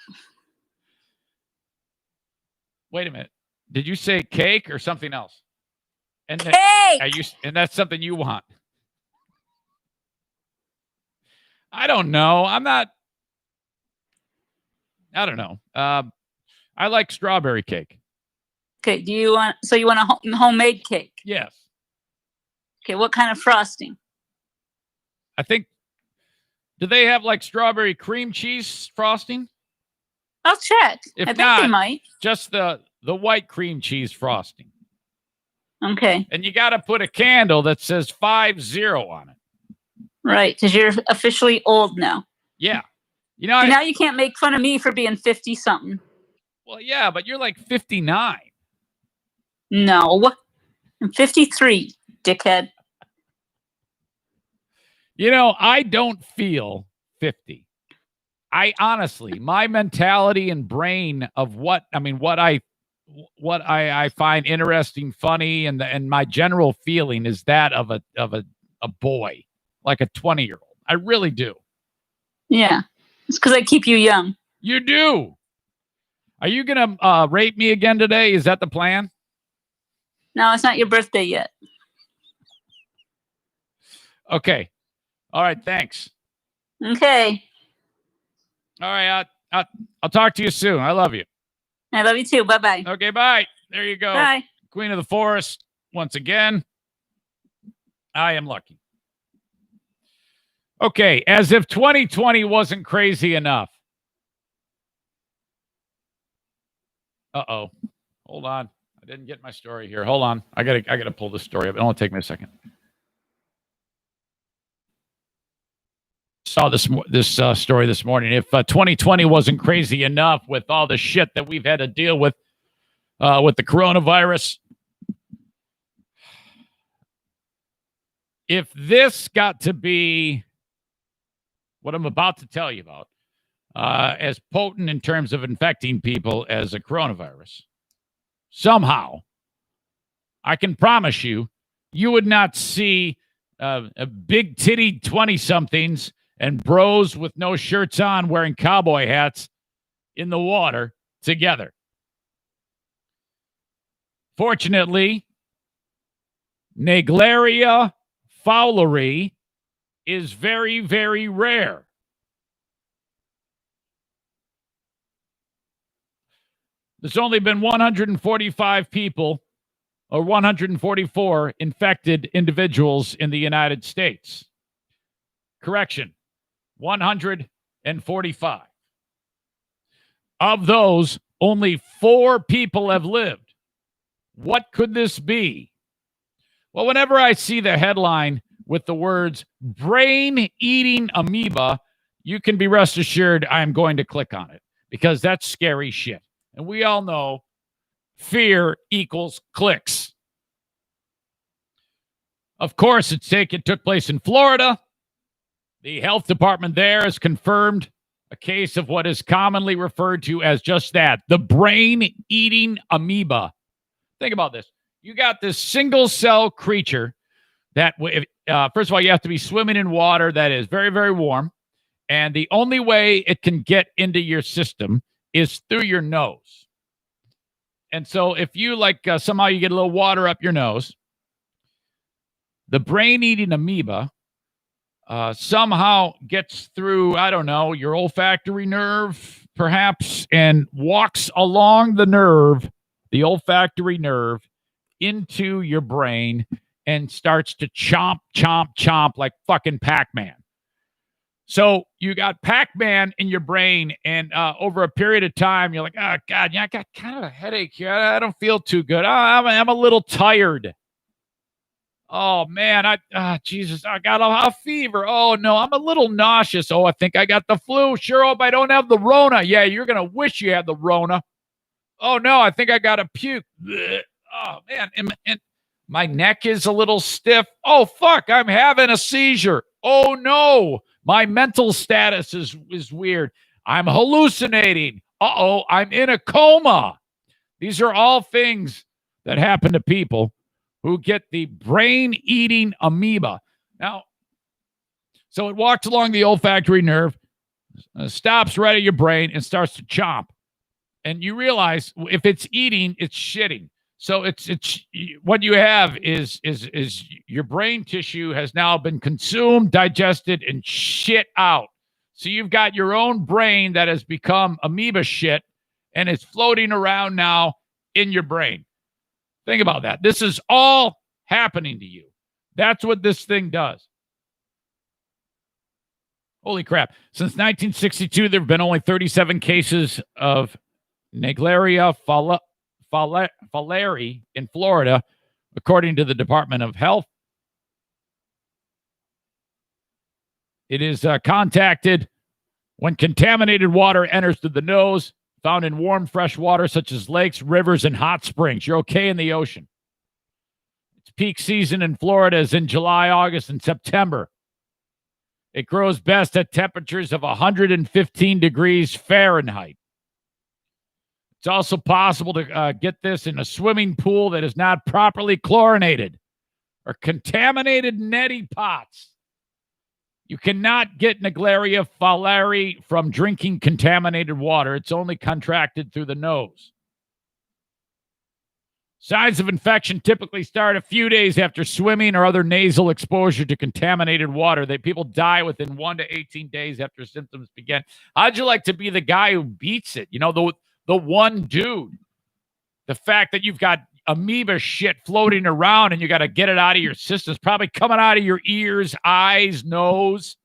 Wait a minute. Did you say cake or something else? And Cake! and that's something you want. I don't know. I don't know. I like strawberry cake. Okay, you want a homemade cake? Yes. Okay, what kind of frosting? I think, do they have like strawberry cream cheese frosting? I'll check. If I think not, they might. Just the white cream cheese frosting. Okay. And you got to put a candle that says 50 on it. Right, because you're officially old now. Yeah. You know, now you can't make fun of me for being 50-something. Well, yeah, but you're like 59. No. I'm 53, dickhead. You know, I don't feel 50. I honestly, my mentality and brain of what I find interesting, funny, and my general feeling is that of a boy, like a 20-year-old. I really do. Yeah. It's because I keep you young. You do. Are you going to rape me again today? Is that the plan? No, it's not your birthday yet. Okay. All right. Thanks. Okay. All right. I'll talk to you soon. I love you. I love you too. Bye-bye. Okay. Bye. There you go. Bye. Queen of the Forest. Once again, I am lucky. Okay. As if 2020 wasn't crazy enough. Uh-oh. Hold on. I didn't get my story here. Hold on. I gotta pull this story up. It'll only take me a second. Saw this story this morning. If 2020 wasn't crazy enough with all the shit that we've had to deal with the coronavirus, if this got to be what I'm about to tell you about, as potent in terms of infecting people as a coronavirus, somehow, I can promise you, you would not see a big titty 20-somethings and bros with no shirts on wearing cowboy hats in the water together. Fortunately, Naegleria fowleri is very, very rare. There's only been 145 people or 144 infected individuals in the United States. Correction, 145. Of those, only 4 people have lived. What could this be? Well, whenever I see the headline with the words brain-eating amoeba, you can be rest assured I'm going to click on it because that's scary shit. And we all know fear equals clicks. Of course, it took place in Florida. The health department there has confirmed a case of what is commonly referred to as just that, the brain-eating amoeba. Think about this. You got this single-cell creature that, first of all, you have to be swimming in water that is very, very warm. And the only way it can get into your system is through your nose. And so if you somehow you get a little water up your nose, the brain-eating amoeba somehow gets through, I don't know, your olfactory nerve, perhaps, and walks along the nerve, the olfactory nerve, into your brain and starts to chomp, chomp, chomp like fucking Pac-Man. So you got Pac-Man in your brain, and over a period of time, you're like, oh, God, I got kind of a headache here. I don't feel too good. I'm a little tired. Oh, man, Jesus, I got a fever. Oh, no, I'm a little nauseous. Oh, I think I got the flu. Sure hope I don't have the Rona. Yeah, you're going to wish you had the Rona. Oh, no, I think I got a puke. Blech. Oh, man, and my neck is a little stiff. Oh, fuck, I'm having a seizure. Oh, no. My mental status is weird. I'm hallucinating. Uh-oh, I'm in a coma. These are all things that happen to people who get the brain-eating amoeba. Now, so it walks along the olfactory nerve, stops right at your brain, and starts to chomp. And you realize if it's eating, it's shitting. So it's what you have is your brain tissue has now been consumed, digested, and shit out. So you've got your own brain that has become amoeba shit, and it's floating around now in your brain. Think about that. This is all happening to you. That's what this thing does. Holy crap. Since 1962, there have been only 37 cases of Naegleria fowleri in Florida, according to the Department of Health. It is contacted when contaminated water enters through the nose, found in warm, fresh water such as lakes, rivers, and hot springs. You're okay in the ocean. Its peak season in Florida is in July, August, and September. It grows best at temperatures of 115 degrees Fahrenheit. It's also possible to get this in a swimming pool that is not properly chlorinated or contaminated neti pots. You cannot get Naegleria fowleri from drinking contaminated water. It's only contracted through the nose. Signs of infection typically start a few days after swimming or other nasal exposure to contaminated water. People die within 1 to 18 days after symptoms begin. How'd you like to be the guy who beats it? You know, the one dude. The fact that you've got amoeba shit floating around and you got to get it out of your system. It's probably coming out of your ears, eyes, nose.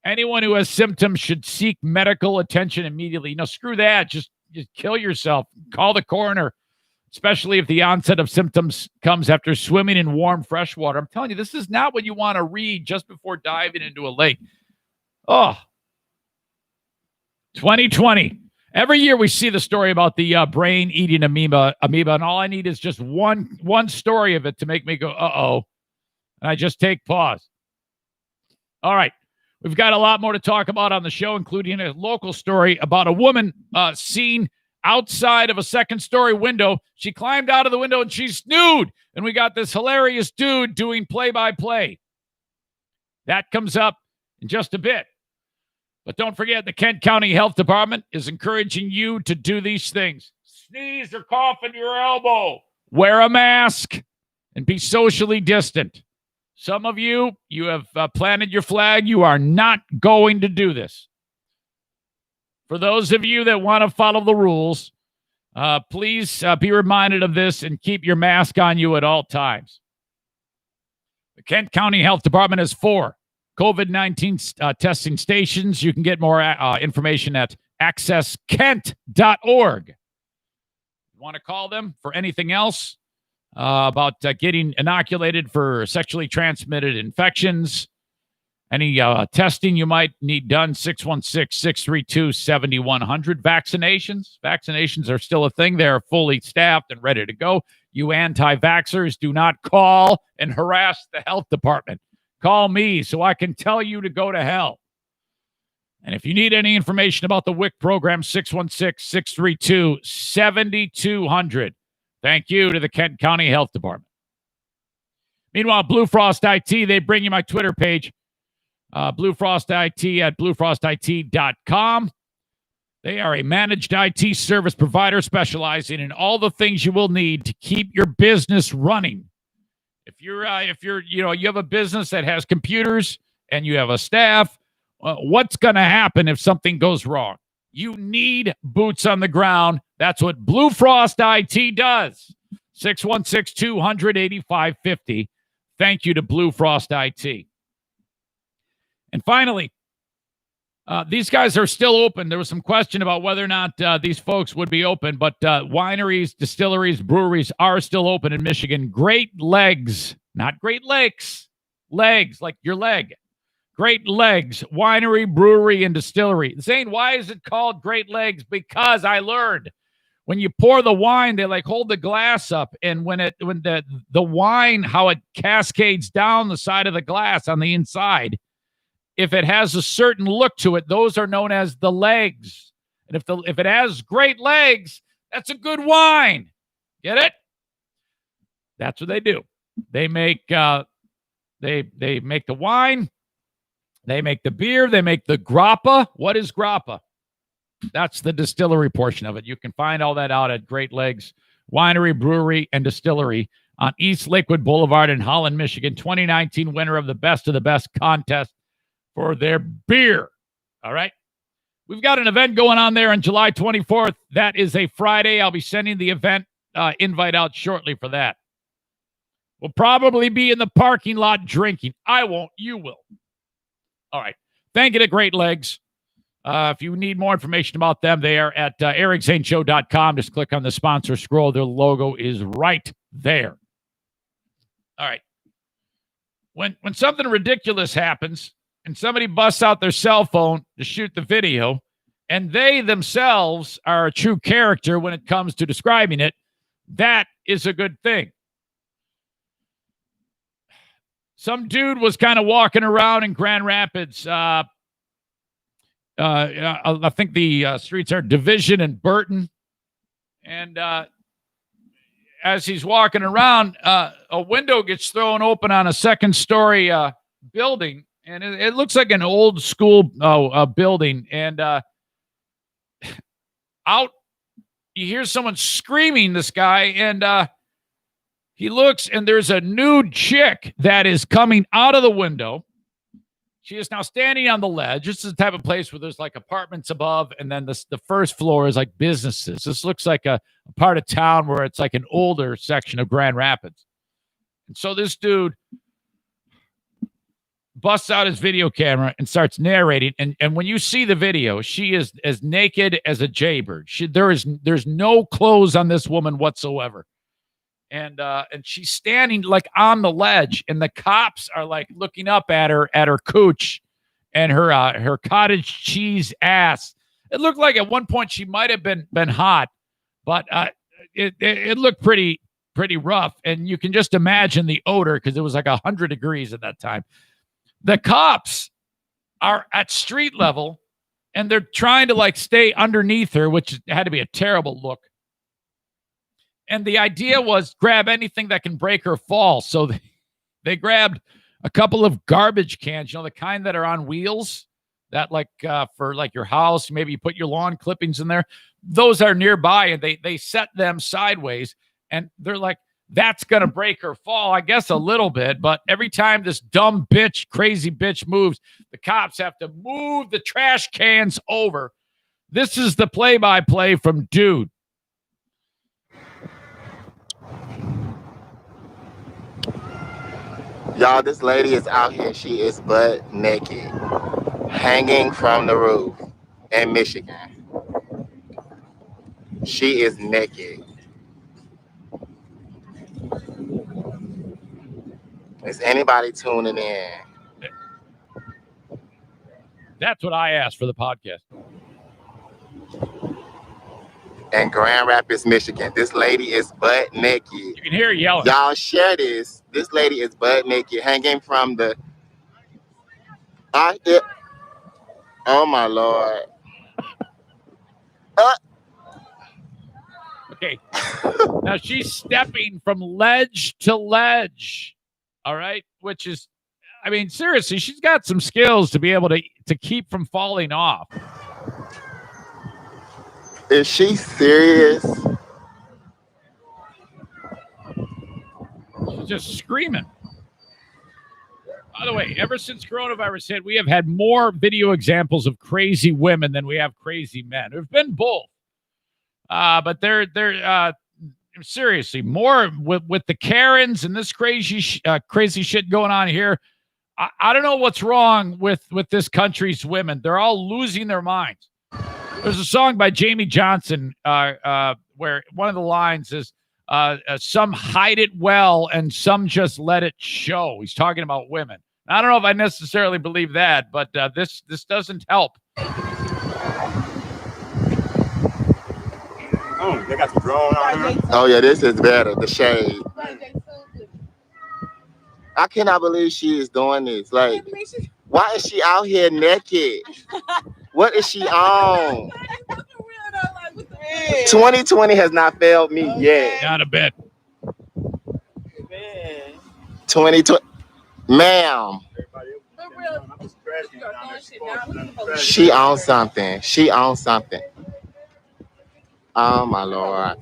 Anyone who has symptoms should seek medical attention immediately. No, screw that. Just kill yourself. Call the coroner, especially if the onset of symptoms comes after swimming in warm, fresh water. I'm telling you, this is not what you want to read just before diving into a lake. Oh, 2020. Every year we see the story about the brain eating amoeba, and all I need is just one story of it to make me go, uh-oh, and I just take pause. All right, we've got a lot more to talk about on the show, including a local story about a woman seen outside of a second-story window. She climbed out of the window, and she's nude, and we got this hilarious dude doing play-by-play. That comes up in just a bit. But don't forget, the Kent County Health Department is encouraging you to do these things. Sneeze or cough in your elbow. Wear a mask and be socially distant. Some of you have planted your flag. You are not going to do this. For those of you that want to follow the rules, please be reminded of this and keep your mask on you at all times. The Kent County Health Department has 4 COVID-19 testing stations. You can get more information at accesskent.org. You want to call them for anything else about getting inoculated for sexually transmitted infections, any testing you might need done, 616-632-7100. Vaccinations are still a thing. They're fully staffed and ready to go. You anti-vaxxers, do not call and harass the health department. Call me so I can tell you to go to hell. And if you need any information about the WIC program, 616-632-7200. Thank you to the Kent County Health Department. Meanwhile, Blue Frost IT, they bring you my Twitter page, Blue Frost IT at bluefrostit.com. They are a managed IT service provider specializing in all the things you will need to keep your business running. If you have a business that has computers and you have a staff, what's going to happen if something goes wrong? You need boots on the ground. That's what Blue Frost IT does. 616-200-8550. Thank you to Blue Frost IT. And finally, these guys are still open. There was some question about whether or not these folks would be open, but wineries, distilleries, breweries are still open in Michigan. Great Legs, not Great Lakes, legs, like your leg. Great Legs, winery, brewery, and distillery. Zane, why is it called Great Legs? Because I learned when you pour the wine, they like hold the glass up, and when the wine, how it cascades down the side of the glass on the inside, if it has a certain look to it, those are known as the legs. And if it has great legs, that's a good wine. Get it? That's what they do. They make they make the wine, they make the beer, they make the grappa. What is grappa? That's the distillery portion of it. You can find all that out at Great Legs Winery, Brewery, and Distillery on East Lakewood Boulevard in Holland, Michigan. 2019 winner of the Best contest for their beer. All right. We've got an event going on there on July 24th. That is a Friday. I'll be sending the event invite out shortly for that. We'll probably be in the parking lot drinking. I won't. You will. All right. Thank you to Great Legs. If you need more information about them, they are at ericzaneshow.com. Just click on the sponsor scroll. Their logo is right there. All right. When something ridiculous happens and somebody busts out their cell phone to shoot the video, and they themselves are a true character when it comes to describing it, that is a good thing. Some dude was kind of walking around in Grand Rapids. I think the streets are Division and Burton. And as he's walking around, a window gets thrown open on a second-story building. And it looks like an old school building. And out, you hear someone screaming, this guy, and he looks, and there's a nude chick that is coming out of the window. She is now standing on the ledge. This is the type of place where there's like apartments above, and then the first floor is like businesses. This looks like a part of town where it's like an older section of Grand Rapids. And so this dude busts out his video camera and starts narrating. And when you see the video, she is as naked as a jaybird. There's no clothes on this woman whatsoever. And she's standing like on the ledge, and the cops are like looking up at her cooch and her cottage cheese ass. It looked like at one point she might have been hot, but it looked pretty rough. And you can just imagine the odor, because it was like 100 degrees at that time. The cops are at street level, and they're trying to like stay underneath her, which had to be a terrible look. And the idea was grab anything that can break her fall. So they grabbed a couple of garbage cans, the kind that are on wheels, that like for like your house, maybe you put your lawn clippings in there. Those are nearby, and they set them sideways, and they're like, that's going to break her fall, I guess a little bit. But every time this dumb bitch, crazy bitch moves, the cops have to move the trash cans over. This is the play-by-play from Dude. Y'all, this lady is out here. She is butt naked, hanging from the roof in Michigan. She is naked. Is anybody tuning in? That's what I asked for the podcast. In Grand Rapids, Michigan. This lady is butt naked. You can hear her yelling. Y'all share this. This lady is butt naked, hanging from the... Oh, my Lord. Okay. Now she's stepping from ledge to ledge. All right. Which is, I mean, seriously, she's got some skills to be able to keep from falling off. Is she serious? She's just screaming. By the way, ever since coronavirus hit, we have had more video examples of crazy women than we have crazy men. There've been both. But they're seriously more with the Karens and this crazy shit going on here. I don't know what's wrong with this country's women. They're all losing their minds. There's a song by Jamie Johnson where one of the lines is, some hide it well and some just let it show. He's talking about women. I don't know if I necessarily believe that, but this doesn't help. Oh, they got the drone on here. Oh, yeah, this is better. The shade. I cannot believe she is doing this. Like, why is she out here naked? What is she on? 2020 has not failed me yet. Not a bit. 2020, ma'am. She on something. She on something. Oh my Lord.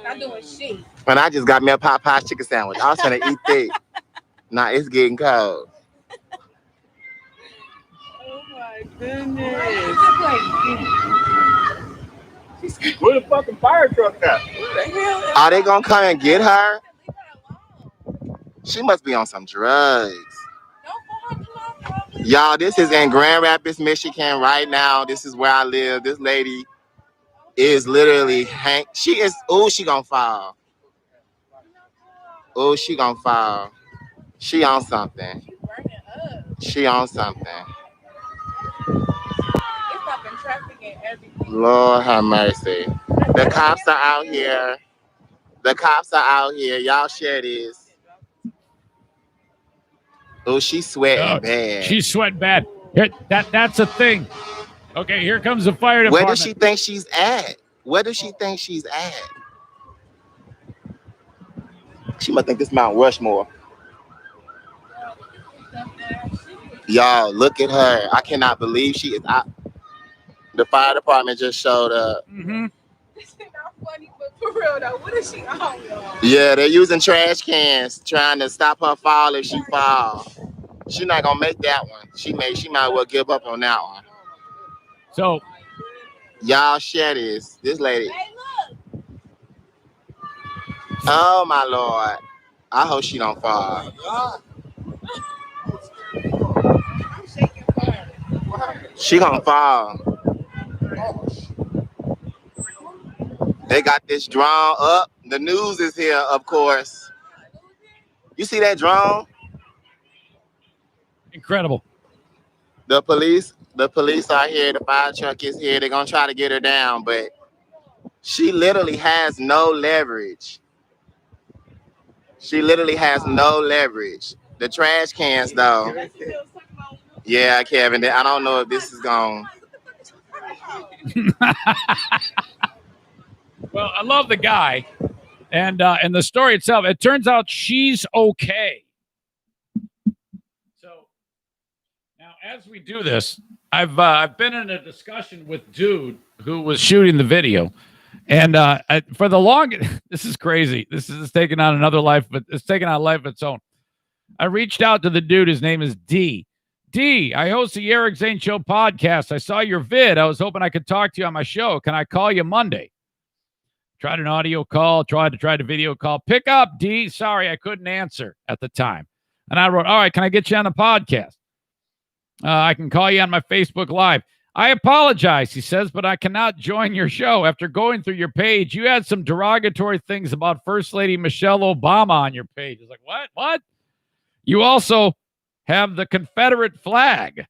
Not doing shit. And I just got me a Popeye chicken sandwich. I was trying to eat that. Nah, it's getting cold. Oh my goodness. Where the fucking fire truck at? Are they gonna come and get her? She must be on some drugs. Y'all, this is in Grand Rapids, Michigan right now. This is where I live. This lady is literally she gonna fall. Oh, she gonna fall. She on something. She on something. Lord have mercy. The cops are out here. The cops are out here. Y'all share this. Oh, she's sweating bad. She's sweating bad. That's a thing. Okay, here comes the fire department. Where does she think she's at? Where does she think she's at? She must think this Mount Rushmore. Y'all, look at her. I cannot believe she is out. The fire department just showed up. Mm-hmm. This is not funny, but for real though, what is she on, y'all? Yeah, they're using trash cans trying to stop her fall if she fall. She's not gonna make that one. She might well give up on that one. So y'all share this. This lady. Hey, look. Oh my Lord. I hope she don't fall. She gonna fall. They got this drone up. The news is here, of course. You see that drone? Incredible. The police are here. The fire truck is here. They're gonna try to get her down, but she literally has no leverage. She literally has no leverage. The trash cans, though. Yeah, Kevin. I don't know if this is going. Well, I love the guy, and the story itself. It turns out she's okay. So now, as we do this, I've been in a discussion with dude who was shooting the video, and for the longest, this is crazy. This is taking on another life, but it's taking on a life of its own. I reached out to the dude. His name is D. I host the Eric Zane Show podcast. I saw your vid. I was hoping I could talk to you on my show. Can I call you Monday? Tried an audio call, tried a video call. Pick up, D. Sorry, I couldn't answer at the time. And I wrote, all right, can I get you on the podcast? I can call you on my Facebook Live. I apologize, he says, but I cannot join your show. After going through your page, you had some derogatory things about First Lady Michelle Obama on your page. It's like, what? You also have the Confederate flag.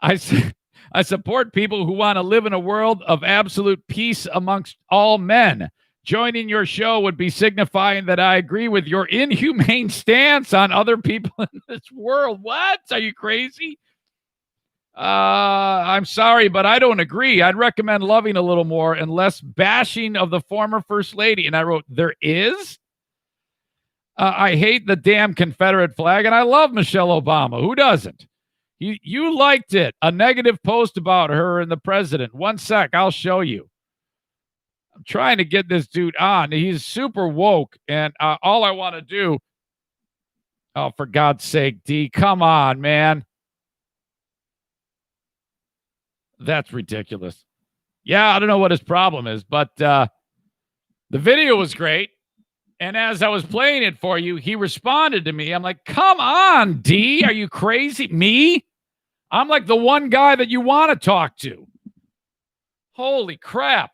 I support people who want to live in a world of absolute peace amongst all men. Joining your show would be signifying that I agree with your inhumane stance on other people in this world. What? Are you crazy? I'm sorry, but I don't agree. I'd recommend loving a little more and less bashing of the former First Lady. And I wrote, there is? I hate the damn Confederate flag, and I love Michelle Obama. Who doesn't? You liked it. A negative post about her and the president. One sec, I'll show you. I'm trying to get this dude on. He's super woke, and all I want to do... Oh, for God's sake, D, come on, man. That's ridiculous. Yeah, I don't know what his problem is, but the video was great. And as I was playing it for you, he responded to me. I'm like, come on, D. Are you crazy? Me? I'm like the one guy that you want to talk to. Holy crap.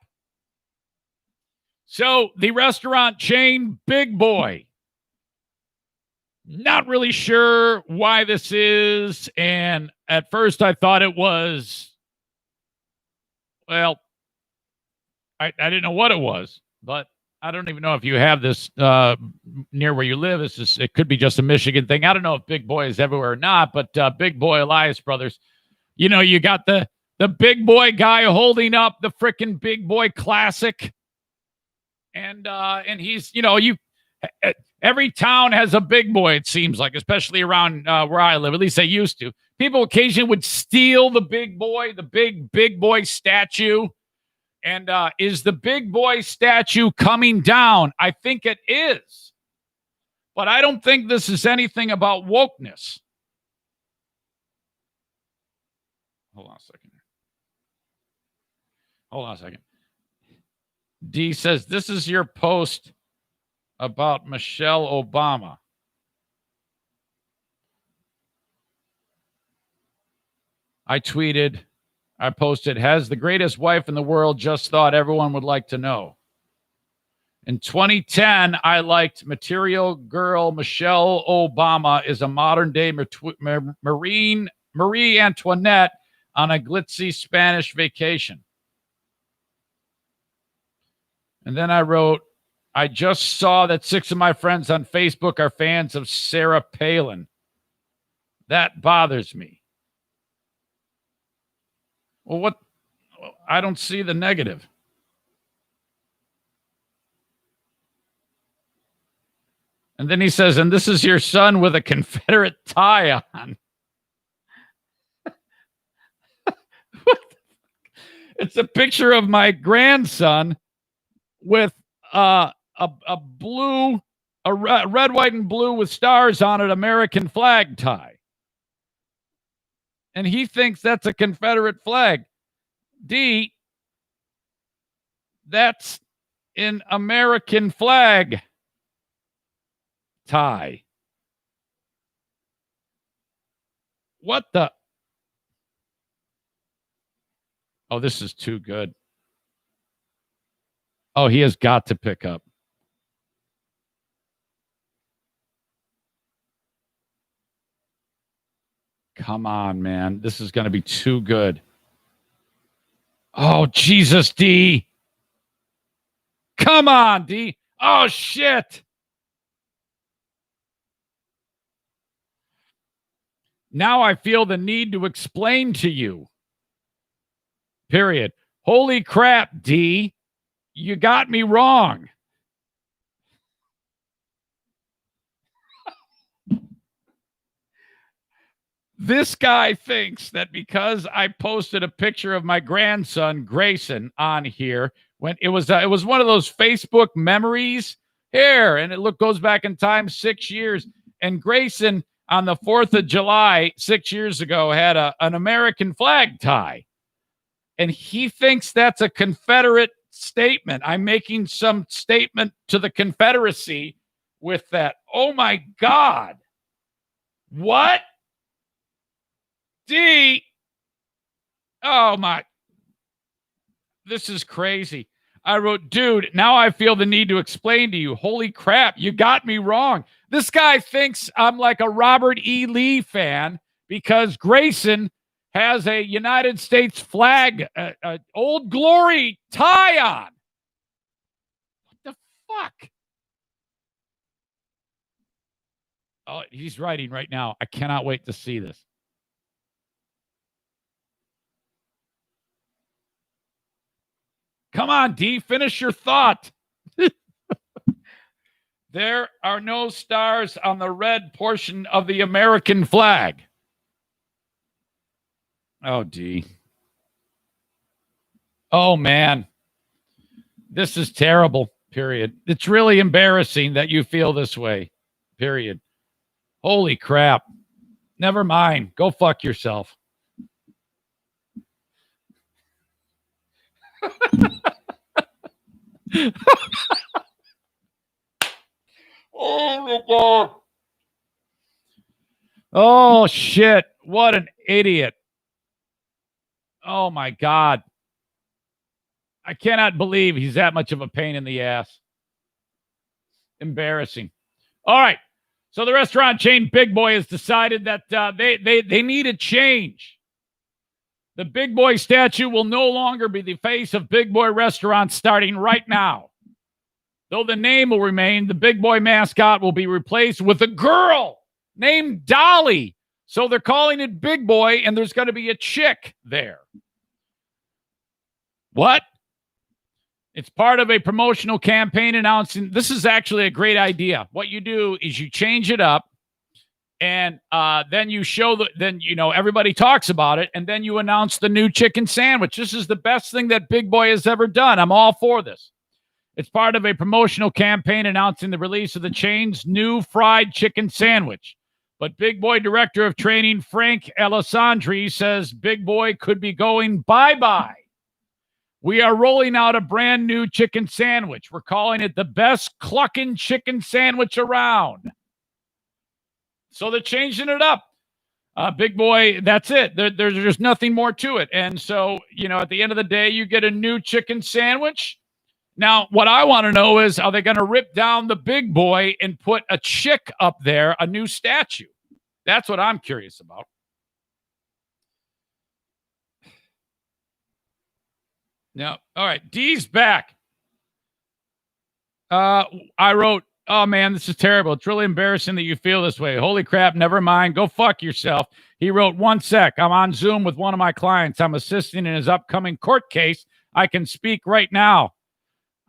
So the restaurant chain Big Boy. Not really sure why this is. And at first I thought it was, well, I didn't know what it was, but I don't even know if you have this near where you live. It could be just a Michigan thing. I don't know if Big Boy is everywhere or not, but Big Boy Elias Brothers, you know, you got the Big Boy guy holding up the frickin' Big Boy Classic. And he's, you know, every town has a Big Boy, it seems like, especially around where I live. At least they used to. People occasionally would steal the Big Boy, the big Big Boy statue. And is the big boy statue coming down? I think it is. But I don't think this is anything about wokeness. Hold on a second. D says, this is your post about Michelle Obama. I posted, has the greatest wife in the world, just thought everyone would like to know. In 2010, I liked Material Girl Michelle Obama is a modern-day Marie Antoinette on a glitzy Spanish vacation. And then I wrote, I just saw that 6 of my friends on Facebook are fans of Sarah Palin. That bothers me. Well, what? I don't see the negative. And then he says, and this is your son with a Confederate tie on. It's a picture of my grandson with a red, white, and blue with stars on it, American flag tie. And he thinks that's a Confederate flag. D, that's an American flag tie. What the? Oh, this is too good. Oh, he has got to pick up. Come on, man. This is going to be too good. Oh, Jesus, D. Come on, D. Oh, shit. Now I feel the need to explain to you. Period. Holy crap, D. You got me wrong. This guy thinks that because I posted a picture of my grandson Grayson on here when it was one of those Facebook memories here, and it goes back in time 6 years. And Grayson on the 4th of July 6 years ago had an American flag tie, and he thinks that's a Confederate statement. I'm making some statement to the Confederacy with that. Oh my God! What? D. Oh my. This is crazy. I wrote, dude, now I feel the need to explain to you. Holy crap, you got me wrong. This guy thinks I'm like a Robert E. Lee fan because Grayson has a United States flag, Old Glory tie on. What the fuck? Oh, he's writing right now. I cannot wait to see this. Come on, D, finish your thought. There are no stars on the red portion of the American flag. Oh, D. Oh, man. This is terrible, period. It's really embarrassing that you feel this way, period. Holy crap. Never mind. Go fuck yourself. Oh my God. Oh shit. What an idiot. Oh my God. I cannot believe he's that much of a pain in the ass. Embarrassing. All right. So the restaurant chain Big Boy has decided that they need a change. The Big Boy statue will no longer be the face of Big Boy restaurants starting right now. Though the name will remain, the Big Boy mascot will be replaced with a girl named Dolly. So they're calling it Big Boy, and there's going to be a chick there. What? It's part of a promotional campaign announcing this is actually a great idea. What you do is you change it up, And then you show then everybody talks about it, and then you announce the new chicken sandwich. This is the best thing that Big Boy has ever done. I'm all for this. It's part of a promotional campaign announcing the release of the chain's new fried chicken sandwich. But Big Boy director of training Frank Alessandri says Big Boy could be going bye-bye. We are rolling out a brand new chicken sandwich. We're calling it the best clucking chicken sandwich around. So they're changing it up. Big Boy, that's it. There's nothing more to it. And so, at the end of the day, you get a new chicken sandwich. Now, what I want to know is, are they going to rip down the Big Boy and put a chick up there, a new statue? That's what I'm curious about. Now, all right, D's back. I wrote, oh, man, this is terrible. It's really embarrassing that you feel this way. Holy crap, never mind. Go fuck yourself. He wrote, 1 sec. I'm on Zoom with one of my clients. I'm assisting in his upcoming court case. I can speak right now.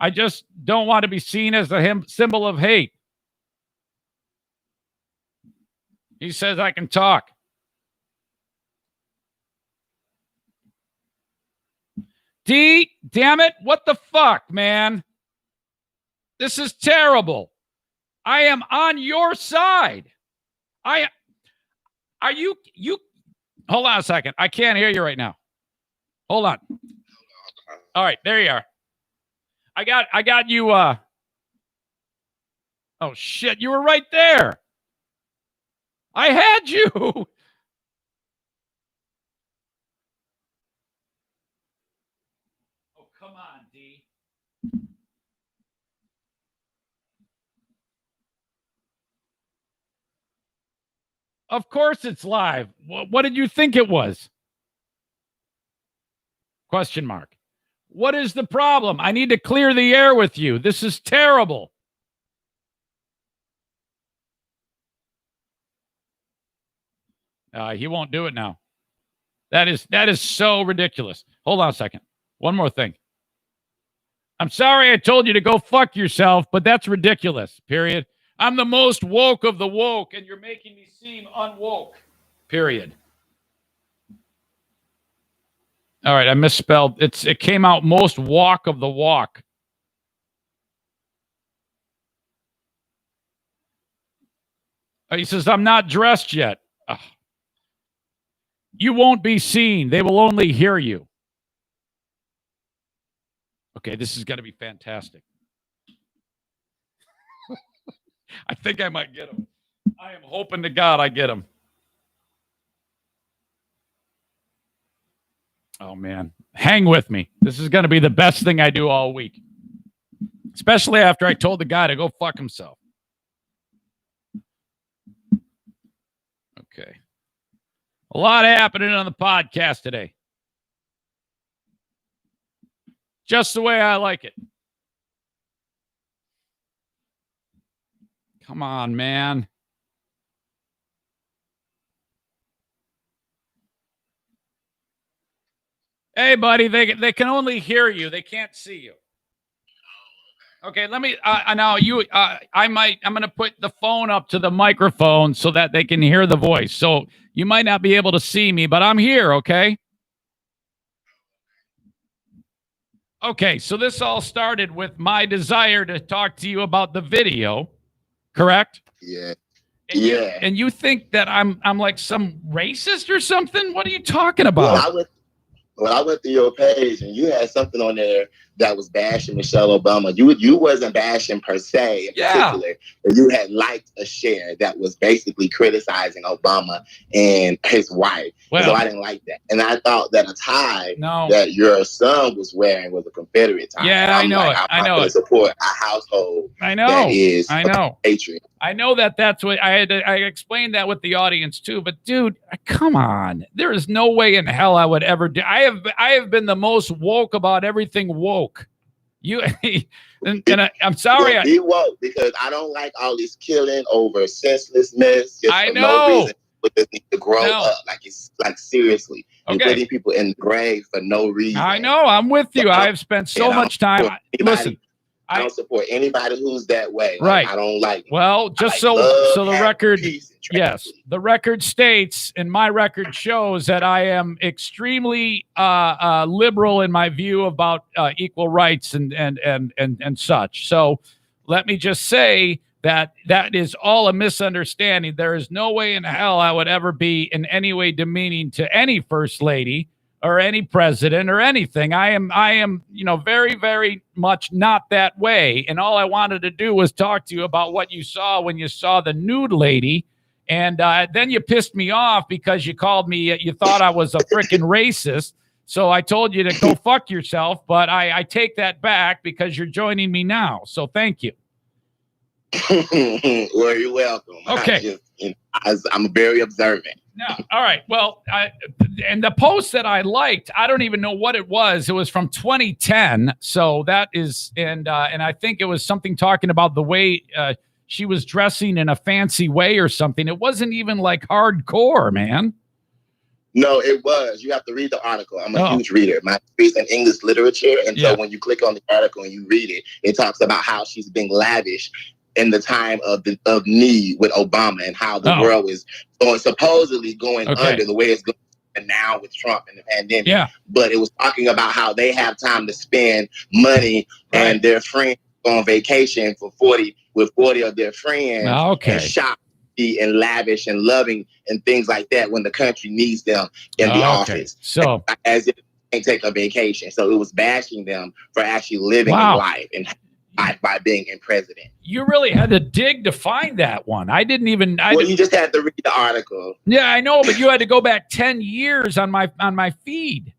I just don't want to be seen as a symbol of hate. He says I can talk. D, damn it. What the fuck, man? This is terrible. I am on your side. Are you hold on a second. I can't hear you right now. Hold on. All right, there you are. I got you oh shit, you were right there. I had you. Oh, come on, D. Of course it's live. What did you think it was? Question mark. What is the problem? I need to clear the air with you. This is terrible. He won't do it now. That is so ridiculous. Hold on a second. One more thing. I'm sorry I told you to go fuck yourself, but that's ridiculous, period. I'm the most woke of the woke, and you're making me seem unwoke, period. All right, I misspelled. It came out most walk of the walk. He says, I'm not dressed yet. Ugh. You won't be seen. They will only hear you. Okay, this is going to be fantastic. I think I might get him. I am hoping to God I get him. Oh, man. Hang with me. This is going to be the best thing I do all week. Especially after I told the guy to go fuck himself. Okay. A lot happening on the podcast today. Just the way I like it. Come on, man. Hey, buddy, they can only hear you. They can't see you. Okay, let me now I'm going to put the phone up to the microphone so that they can hear the voice. So you might not be able to see me, but I'm here, okay? Okay, so this all started with my desire to talk to you about the video, correct? Yeah. And you think that I'm like some racist or something? What are you talking about? Well, I went to your page and you had something on there that was bashing Michelle Obama. You wasn't bashing per se in particular, but you had liked a share that was basically criticizing Obama and his wife. Well, so I didn't like that. And I thought that a tie that your son was wearing was a Confederate tie. Yeah, I know it. I know it. Support a household that is a patriot. I know that's what I explained that with the audience too, but dude, come on. There is no way in hell I would ever do. I have been the most woke about everything woke. You and I'm sorry. Be woke because I don't like all this killing over senselessness. I know. No reason. But this needs to grow up. Like seriously. And putting people in the grave for no reason. I know. I'm with you. I've spent so much time. Listen. I don't support anybody who's that way. Right. I don't like. Well, just like so the record, yes, tranquility. the record states, and my record shows that I am extremely liberal in my view about equal rights and such. So let me just say that is all a misunderstanding. There is no way in hell I would ever be in any way demeaning to any first lady or any president or anything. I am, very, very much not that way. And all I wanted to do was talk to you about what you saw when you saw the nude lady. And then you pissed me off because you called me, you thought I was a freaking racist. So I told you to go fuck yourself, but I take that back because you're joining me now. So thank you. Well, you're welcome. Okay. I'm very observant. No, all right. Well, and the post that I liked, I don't even know what it was. It was from 2010. So that is, and I think it was something talking about the way she was dressing in a fancy way or something. It wasn't even like hardcore, man. No, it was. You have to read the article. I'm a huge reader. My degree's in English literature. And so when you click on the article and you read it, it talks about how she's being lavish in the time of need with Obama and how the world is supposedly going under the way it's going and now with Trump and the pandemic. Yeah. But it was talking about how they have time to spend money and their friends go on vacation with 40 of their friends and shop and lavish and loving and things like that when the country needs them in the office. So as if they can't take a vacation. So it was bashing them for actually living in life and by being in president. You really had to dig to find that one. I didn't even. You just had to read the article. Yeah, I know, but you had to go back 10 years on my feed.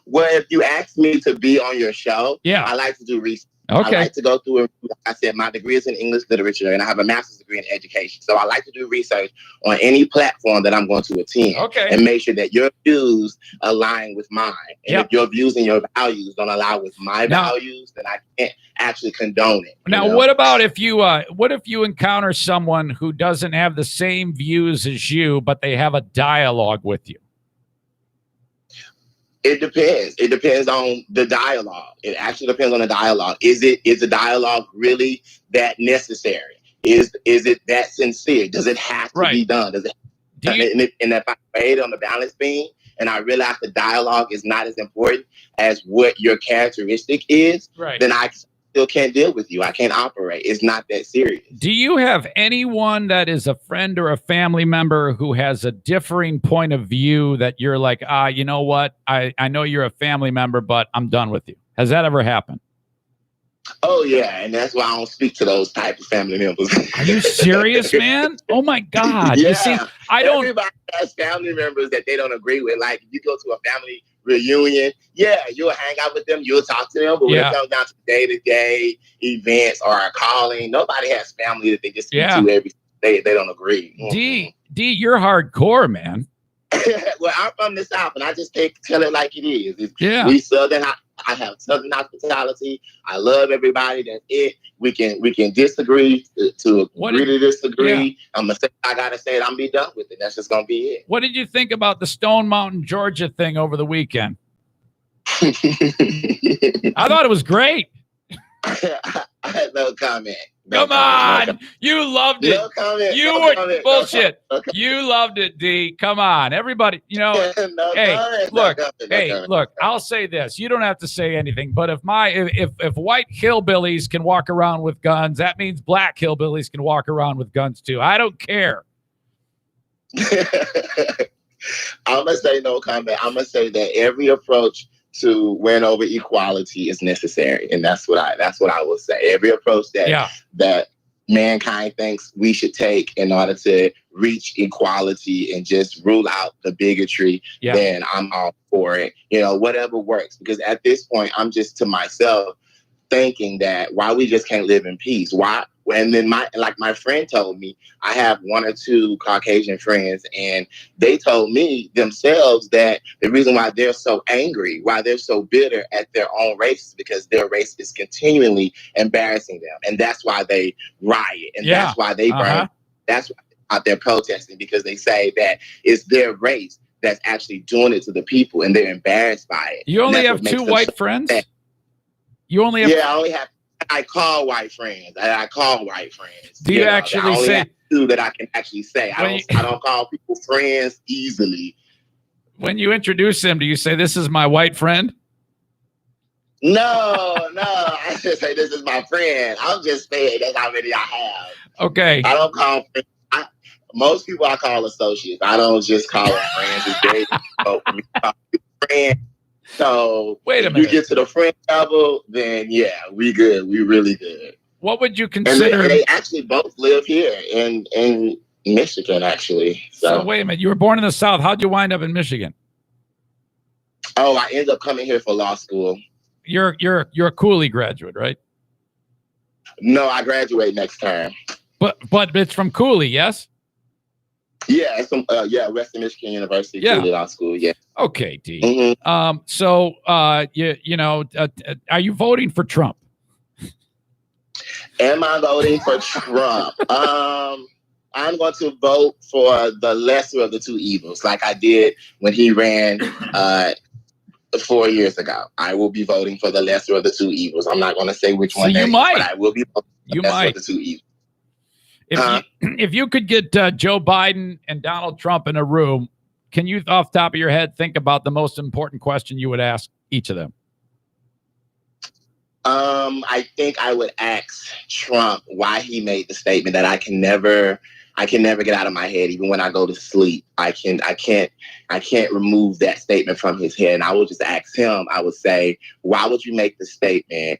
Well, if you ask me to be on your show, I like to do research. Okay. I like to go through it. Like I said, my degree is in English literature and I have a master's degree in education. So I like to do research on any platform that I'm going to attend and make sure that your views align with mine. And if your views and your values don't align with my values, then I can't actually condone it. Now, what about if you encounter someone who doesn't have the same views as you, but they have a dialogue with you? It depends. It depends on the dialogue. It actually depends on the dialogue. Is the dialogue really that necessary? Is it that sincere? Does it have to be done? Does it? And if I weigh it on the balance beam and I realize the dialogue is not as important as what your characteristic is, then I still can't deal with you. I can't operate. It's not that serious. Do you have anyone that is a friend or a family member who has a differing point of view that you're like, you know what? I know you're a family member, but I'm done with you. Has that ever happened? Oh, yeah. And that's why I don't speak to those type of family members. Are you serious, man? Oh, my God. Yeah. You see, Everybody has family members that they don't agree with. Like, if you go to a family reunion, you'll hang out with them, you'll talk to them. But when it comes down to day-to-day events or calling, nobody has family that they just speak to every day. They don't agree. D, you're hardcore, man. Well, I'm from the South, and I just tell it like it is. We Southern. I have Southern hospitality. I love everybody. That's it. We can disagree to agree to disagree. I'm gonna say I gotta say it. I'm be done with it. That's just gonna be it. What did you think about the Stone Mountain, Georgia thing over the weekend? I thought it was great. I had no comment. Come on. You loved it. No comment. You were bullshit. You loved it, D. Come on. Everybody, look, I'll say this. You don't have to say anything, but if white hillbillies can walk around with guns, that means black hillbillies can walk around with guns too. I don't care. I'm going to say no comment. I'm going to say that every approach to win over equality is necessary, and that's what I will say. Every approach that mankind thinks we should take in order to reach equality and just rule out the bigotry, then I'm all for it. Whatever works. Because at this point, I'm just to myself thinking that why we just can't live in peace. Why? And then my friend told me, I have one or two Caucasian friends, and they told me themselves that the reason why they're so angry, why they're so bitter at their own race, is because their race is continually embarrassing them. And that's why they riot. And that's why they burn. That's why they're protesting, because they say that it's their race that's actually doing it to the people, and they're embarrassed by it. You only have two white friends? You only have... Yeah, I only have I call white friends. I call white friends. Do you know, actually I only say have two that I can actually say? I don't call people friends easily. When you introduce them, do you say, "This is my white friend"? No. I just say this is my friend. I'm just saying that's how many I have. Okay. I don't call friends. Most people I call associates. I don't just call them friends. It's very difficult for me to call people friends. So wait a minute. You get to the friend level, then yeah, we good. We really good. What would you consider? And they actually both live here in Michigan, actually. So wait a minute. You were born in the South. How'd you wind up in Michigan? Oh, I ended up coming here for law school. You're a Cooley graduate, right? No, I graduate next term. But it's from Cooley, yes? Yeah, it's from Western Michigan University, Cooley Law School. Yeah. Okay, D. Mm-hmm. So are you voting for Trump? Am I voting for Trump? I'm going to vote for the lesser of the two evils, like I did when he ran 4 years ago. I will be voting for the lesser of the two evils. I'm not going to say which one. You might. But I will be voting for the lesser of the two evils. If you could get Joe Biden and Donald Trump in a room, can you, off the top of your head, think about the most important question you would ask each of them? I think I would ask Trump why he made the statement that I can never get out of my head, even when I go to sleep. I can't remove that statement from his head. And I would just ask him, I would say, why would you make the statement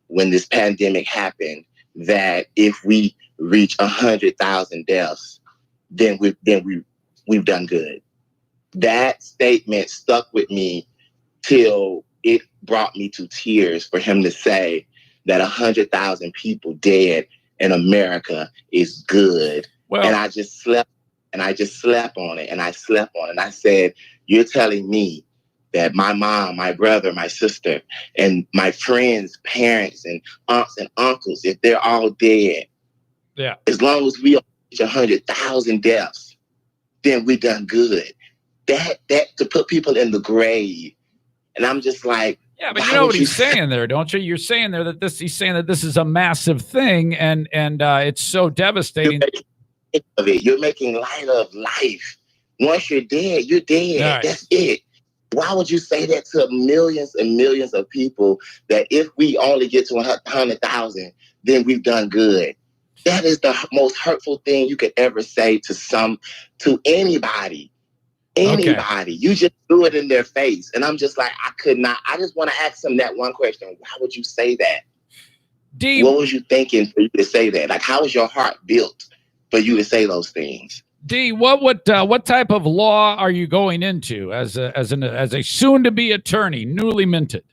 when this pandemic happened that if we reach 100,000 deaths, then we've done good? That statement stuck with me till it brought me to tears for him to say that 100,000 people dead in America is good. Well, and I just slept on it, and I slept on it. And I said, you're telling me that my mom, my brother, my sister, and my friends' parents and aunts and uncles, if they're all dead, as long as we reach 100,000 deaths, then we done good. That to put people in the grave. And I'm just like, yeah, but you know what he's saying there, don't you? You're saying there that he's saying that this is a massive thing, and it's so devastating. You're making light of life. Once you're dead, you're dead. Right. That's it. Why would you say that to millions and millions of people, that if we only get to 100,000, then we've done good? That is the most hurtful thing you could ever say to anybody. Anybody. Okay. You just threw it in their face. And I'm just like, I could not. I just want to ask him that one question. Why would you say that? What was you thinking for you to say that? Like, how was your heart built for you to say those things? D, what type of law are you going into as a soon-to-be attorney, newly minted?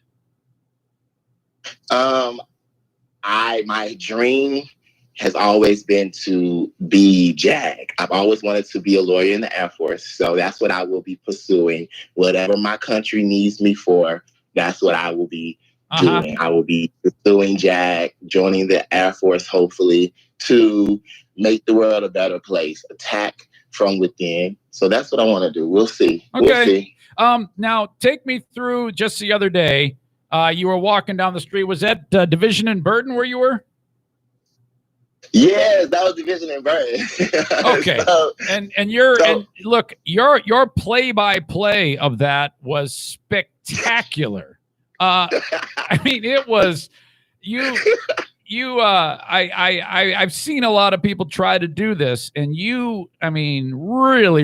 My dream has always been to be JAG. I've always wanted to be a lawyer in the Air Force, so that's what I will be pursuing. Whatever my country needs me for, that's what I will be doing. I will be pursuing JAG, joining the Air Force, hopefully, to make the world a better place, attack from within. So that's what I want to do. We'll see. Okay. We'll see. Now, take me through just the other day. You were walking down the street. Was that Division and Burton where you were? Yes, that was Division and Burton. Okay. And look, your play-by-play of that was spectacular. I mean, it was I've seen a lot of people try to do this, and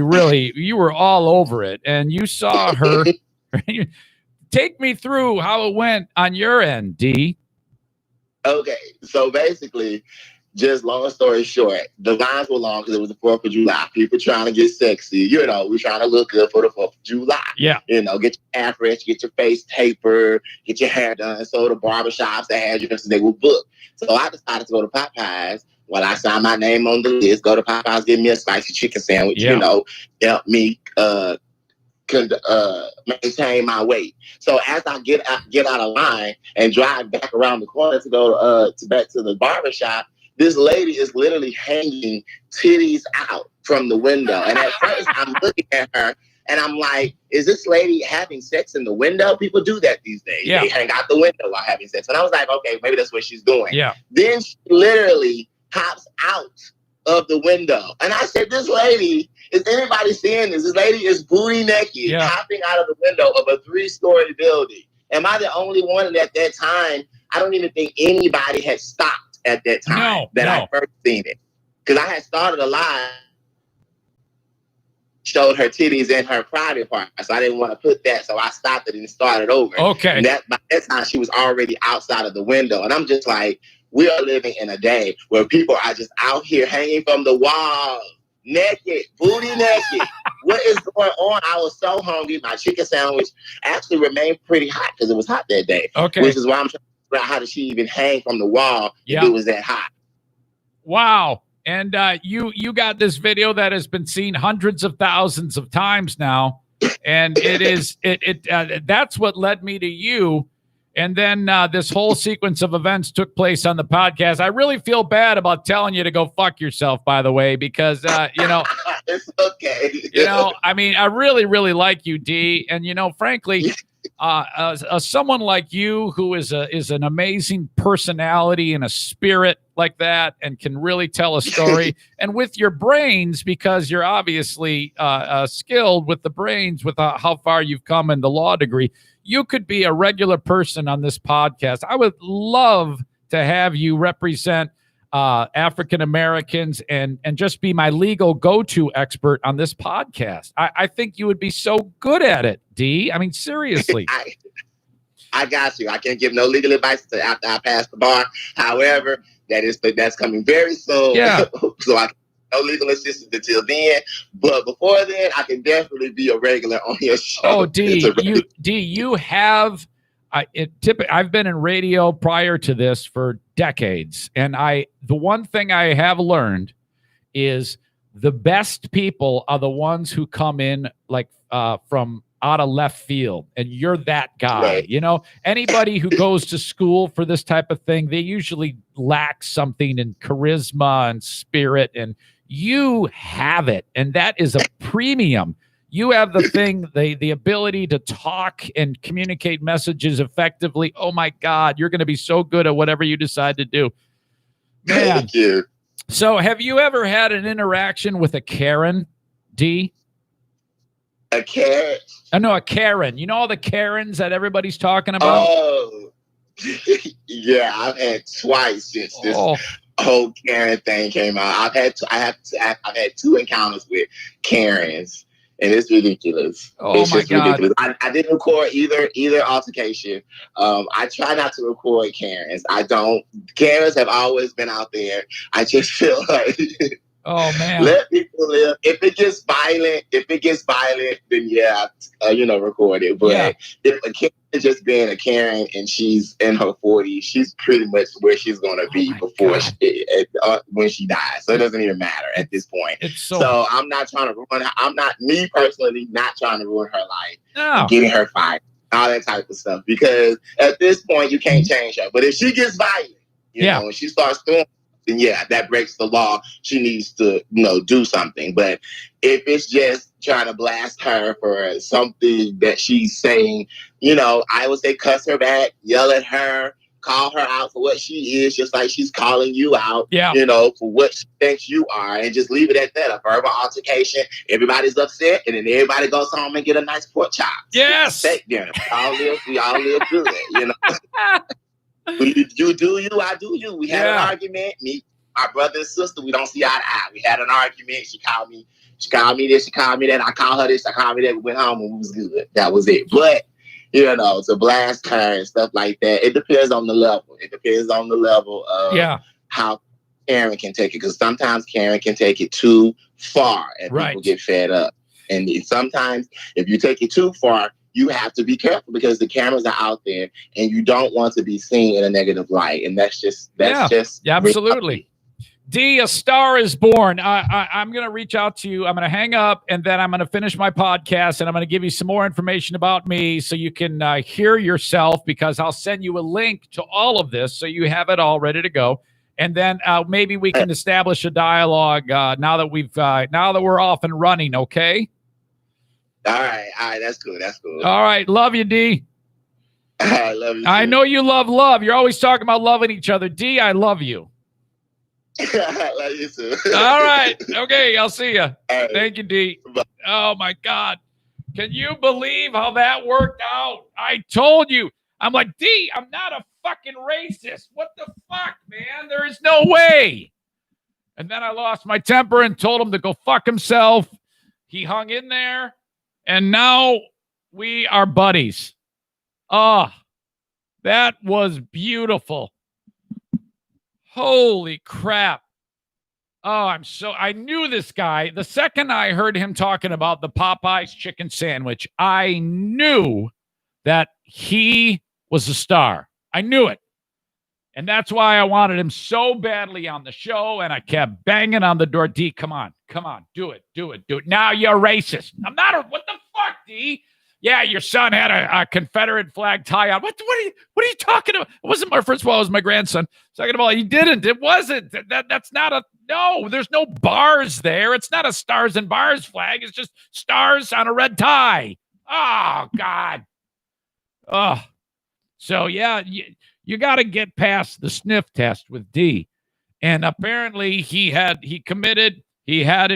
really, you were all over it, and you saw her. Take me through how it went on your end, D. Okay, so basically, just long story short, the lines were long because it was the 4th of July. People trying to get sexy. We're trying to look good for the 4th of July. Yeah. Get your hair fresh, get your face tapered, get your hair done. So the barbershops, the hairdressers, they were booked. So I decided to go to Popeyes. While I signed my name on the list, go to Popeyes, get me a spicy chicken sandwich, help me maintain my weight. So as I get out of line and drive back around the corner to go back to the barbershop, this lady is literally hanging titties out from the window. And at first I'm looking at her And I'm like, is this lady having sex in the window? People do that these days. Yeah. They hang out the window while having sex. And I was like, okay, maybe that's what she's doing. Yeah. Then she literally hops out of the window. And I said, this lady, is anybody seeing this? This lady is booty naked, hopping out of the window of a 3-story building. Am I the only one at that time? I don't even think anybody had stopped at that time I first seen it. Because I had started a live, showed her titties in her private part. So I didn't want to put that. So I stopped it and started over. Okay. And by that time, she was already outside of the window. And I'm just like, we are living in a day where people are just out here hanging from the wall, naked, booty naked. What is going on? I was so hungry. My chicken sandwich actually remained pretty hot because it was hot that day. Okay. Which is why I'm trying to figure out how did she even hang from the wall if it was that hot. Wow. And you got this video that has been seen hundreds of thousands of times now. And it is that's what led me to you. And then this whole sequence of events took place on the podcast. I really feel bad about telling you to go fuck yourself, by the way, because, it's okay. I mean, I really, really like you, D. And, frankly, someone like you who is an amazing personality and a spirit like that and can really tell a story and with your brains, because you're obviously skilled with the brains with how far you've come in the law degree. You could be a regular person on this podcast. I would love to have you represent African Americans and just be my legal go-to expert on this podcast. I think you would be so good at it, D. I mean, seriously. I got you. I can't give no legal advice until after I pass the bar. However, that's coming very soon. Yeah. So I no legal assistance until then. But before then, I can definitely be a regular on your show. Oh, D, you have. I've been in radio prior to this for decades, and the one thing I have learned is the best people are the ones who come in like from out of left field, and you're that guy. Right. Anybody who goes to school for this type of thing, they usually lack something in charisma and spirit, and you have it, and that is a premium. You have the thing, the ability to talk and communicate messages effectively. Oh my God, you're going to be so good at whatever you decide to do. Man. Thank you. So have you ever had an interaction with a Karen, D? A Karen? No, a Karen. You know all the Karens that everybody's talking about? Oh, yeah, I've had twice since this whole Karen thing came out. I've had 2 encounters with Karens. And it's ridiculous. It's my God. Ridiculous. I didn't record either altercation. I try not to record Karens. I don't. Karens have always been out there. I just feel like oh man, let people live. If it gets violent, then record it. But if a Karen is just being a Karen and she's in her 40s, she's pretty much where she's gonna be before when she dies. So it doesn't even matter at this point. So I'm not trying to ruin her. I'm not me personally not trying to ruin her life, getting her fired, all that type of stuff. Because at this point you can't change her. But if she gets violent, you know, when she starts doing, then that breaks the law. She needs to, do something. But if it's just trying to blast her for something that she's saying, I would say cuss her back, yell at her, call her out for what she is, just like she's calling you out, for what she thinks you are, and just leave it at that. A verbal altercation, everybody's upset, and then everybody goes home and get a nice pork chop. Yes. Steak dinner. We all live good, You do you, I do you. We had an argument. Me, my brother and sister, we don't see eye to eye. We had an argument. She called me this, she called me that. I called her this, I called me that. We went home and we was good. That was it. But, to blast her and stuff like that, it depends on the level. It depends on the level of how Karen can take it. Because sometimes Karen can take it too far and people get fed up. And sometimes if you take it too far, you have to be careful because the cameras are out there and you don't want to be seen in a negative light. And that's just absolutely. D, a star is born. I'm going to reach out to you. I'm going to hang up and then I'm going to finish my podcast and I'm going to give you some more information about me so you can hear yourself, because I'll send you a link to all of this so you have it all ready to go. And then maybe we can establish a dialogue now that we're off and running. Okay. All right, that's cool. That's cool. All right, love you, D. I love you too. I know you love. You're always talking about loving each other. D, I love you. I love you too. All right. Okay, I'll see you. Right. Thank you, D. Bye. Oh, my God. Can you believe how that worked out? I told you. I'm like, D, I'm not a fucking racist. What the fuck, man? There is no way. And then I lost my temper and told him to go fuck himself. He hung in there. And now we are buddies. Oh, that was beautiful. Holy crap. Oh, I knew this guy. The second I heard him talking about the Popeyes chicken sandwich, I knew that he was a star. I knew it. And that's why I wanted him so badly on the show. And I kept banging on the door. D, come on. Do it. Now you're racist. I'm not what the fuck, D? Yeah, your son had a Confederate flag tie on. What are you talking about? It wasn't my first of all, it was my grandson. Second of all, he didn't. It wasn't. That's not no, there's no bars there. It's not a stars and bars flag. It's just stars on a red tie. Oh, God. Oh. So yeah, you got to get past the sniff test with D. And apparently he committed. He had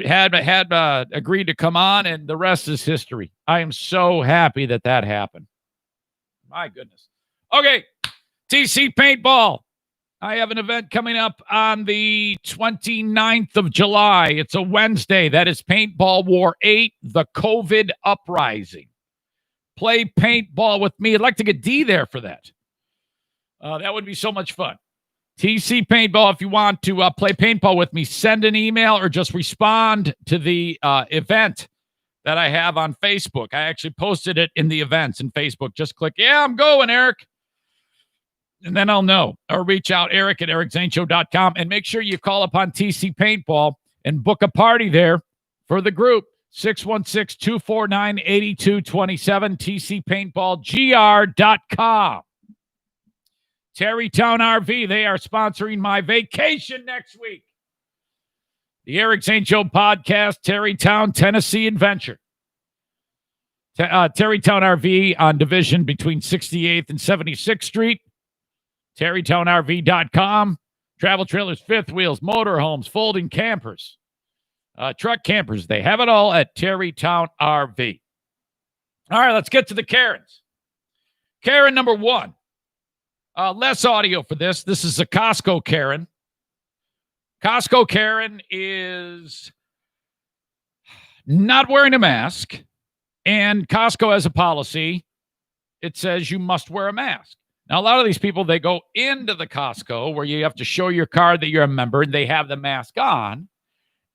agreed to come on, and the rest is history. I am so happy that happened. My goodness. Okay, TC Paintball. I have an event coming up on the 29th of July. It's a Wednesday. That is Paintball War 8, the COVID Uprising. Play paintball with me. I'd like to get D there for that. That would be so much fun. TC Paintball, if you want to play paintball with me, send an email or just respond to the event that I have on Facebook. I actually posted it in the events in Facebook. Just click, yeah, I'm going, Eric. And then I'll know. Or reach out, Eric at ericzaneshow.com. And make sure you call upon TC Paintball and book a party there for the group. 616-249-8227, tcpaintballgr.com. Terrytown RV, they are sponsoring my vacation next week. The Eric Zane Show podcast, Terrytown, Tennessee adventure. Terrytown RV on division between 68th and 76th Street. TerrytownRV.com. Travel trailers, fifth wheels, motorhomes, folding campers, truck campers. They have it all at Terrytown RV. All right, let's get to the Karens. Karen number one. Less audio for this. This is a Costco Karen. Costco Karen is not wearing a mask, and Costco has a policy. It says you must wear a mask. Now, a lot of these people, they go into the Costco where you have to show your card that you're a member, and they have the mask on,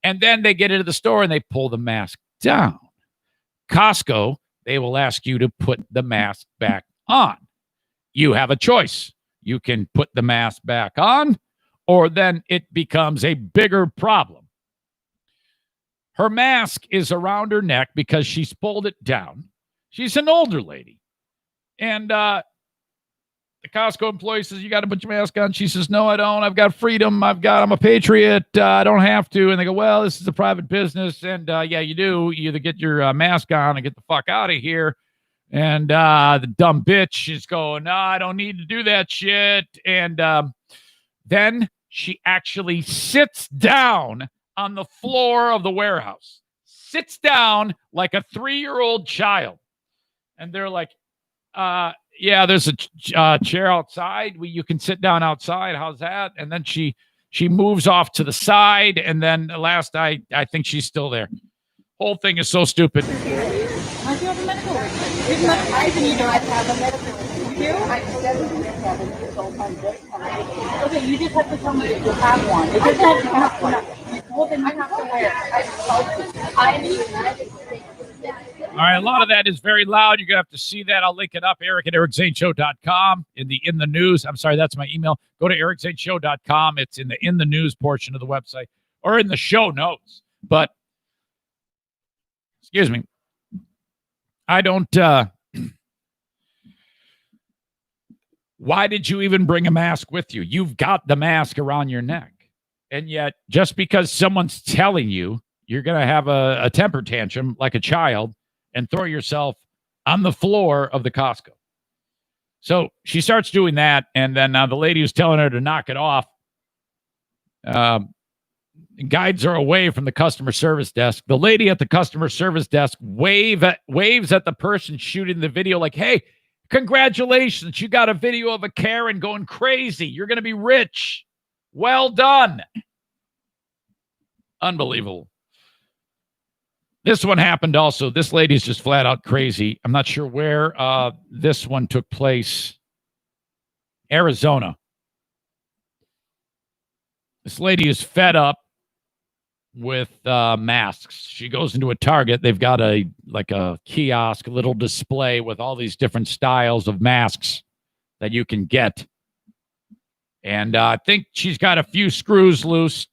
and then they get into the store and they pull the mask down. Costco, they will ask you to put the mask back on. You have a choice. You can put the mask back on, or then it becomes a bigger problem. Her mask is around her neck because she's pulled it down. She's an older lady. And the Costco employee says, you got to put your mask on. She says, no, I don't. I've got freedom. I'm a patriot. I don't have to. And they go, well, this is a private business. And yeah, you do. You either get your mask on and get the fuck out of here. And the dumb bitch is going, no, I don't need to do that shit. And then she actually sits down on the floor of the warehouse, sits down like a 3-year-old child. And they're like, yeah, there's a chair outside. You can sit down outside. How's that? And then she moves off to the side. And then last I think she's still there. Whole thing is so stupid. I do have a medical record. I do not have a medical record. You do? I 7 years old. Okay, you just have to tell me that you have one. It doesn't have to have one. Well, then I have to wear it. I'm in the United States. All right, a lot of that is very loud. You're going to have to see that. I'll link it up, Eric at ericzaneshow.com in the news. I'm sorry, that's my email. Go to ericzaneshow.com. It's in the news portion of the website or in the show notes. But, excuse me, I don't, why did you even bring a mask with you? You've got the mask around your neck. And yet, just because someone's telling you, you're going to have a temper tantrum like a child, and throw yourself on the floor of the Costco. So she starts doing that, and then the lady who's telling her to knock it off guides her away from the customer service desk. The lady at the customer service desk waves at the person shooting the video like, hey, congratulations, you got a video of a Karen going crazy. You're going to be rich. Well done. Unbelievable. This one happened also. This lady's just flat out crazy. I'm not sure where this one took place. Arizona. This lady is fed up with masks. She goes into a Target. They've got a kiosk, a little display with all these different styles of masks that you can get. And I think she's got a few screws loose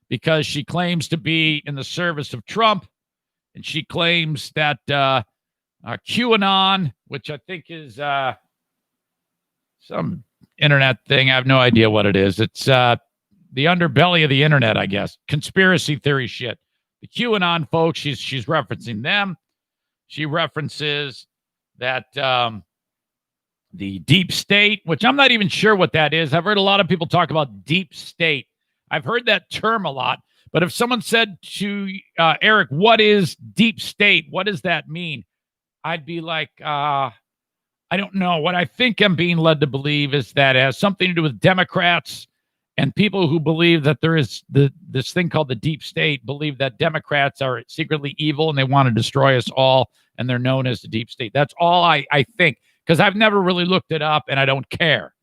because she claims to be in the service of Trump. And she claims that QAnon, which I think is some internet thing. I have no idea what it is. It's the underbelly of the internet, I guess. Conspiracy theory shit. The QAnon folks, she's referencing them. She references that the deep state, which I'm not even sure what that is. I've heard a lot of people talk about deep state. I've heard that term a lot. But if someone said to Eric, what is deep state? What does that mean? I'd be like, I don't know. What I think I'm being led to believe is that it has something to do with Democrats and people who believe that there is this thing called the deep state, believe that Democrats are secretly evil and they want to destroy us all, and they're known as the deep state. That's all I think, because I've never really looked it up, and I don't care.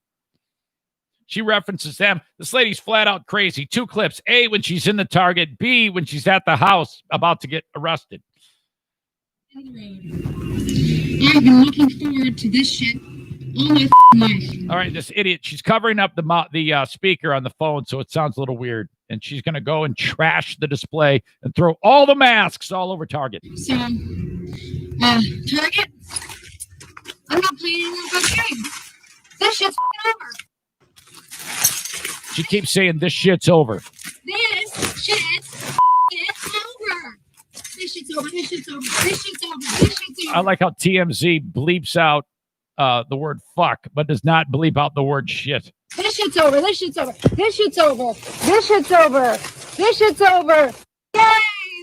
She references them. This lady's flat out crazy. 2 clips. A, when she's in the Target. B, when she's at the house about to get arrested. I've been looking forward to this shit all my life. All right, this idiot. She's covering up the speaker on the phone, so it sounds a little weird. And she's going to go and trash the display and throw all the masks all over Target. So, Target, I'm not playing any more game. This shit's over. She keeps saying this shit's over. This shit's over. This shit's over. This shit's over. This shit's over. This shit's over. I like how TMZ bleeps out the word fuck, but does not bleep out the word shit. This shit's over. This shit's over. This shit's over. This shit's over. This shit's over. Yay!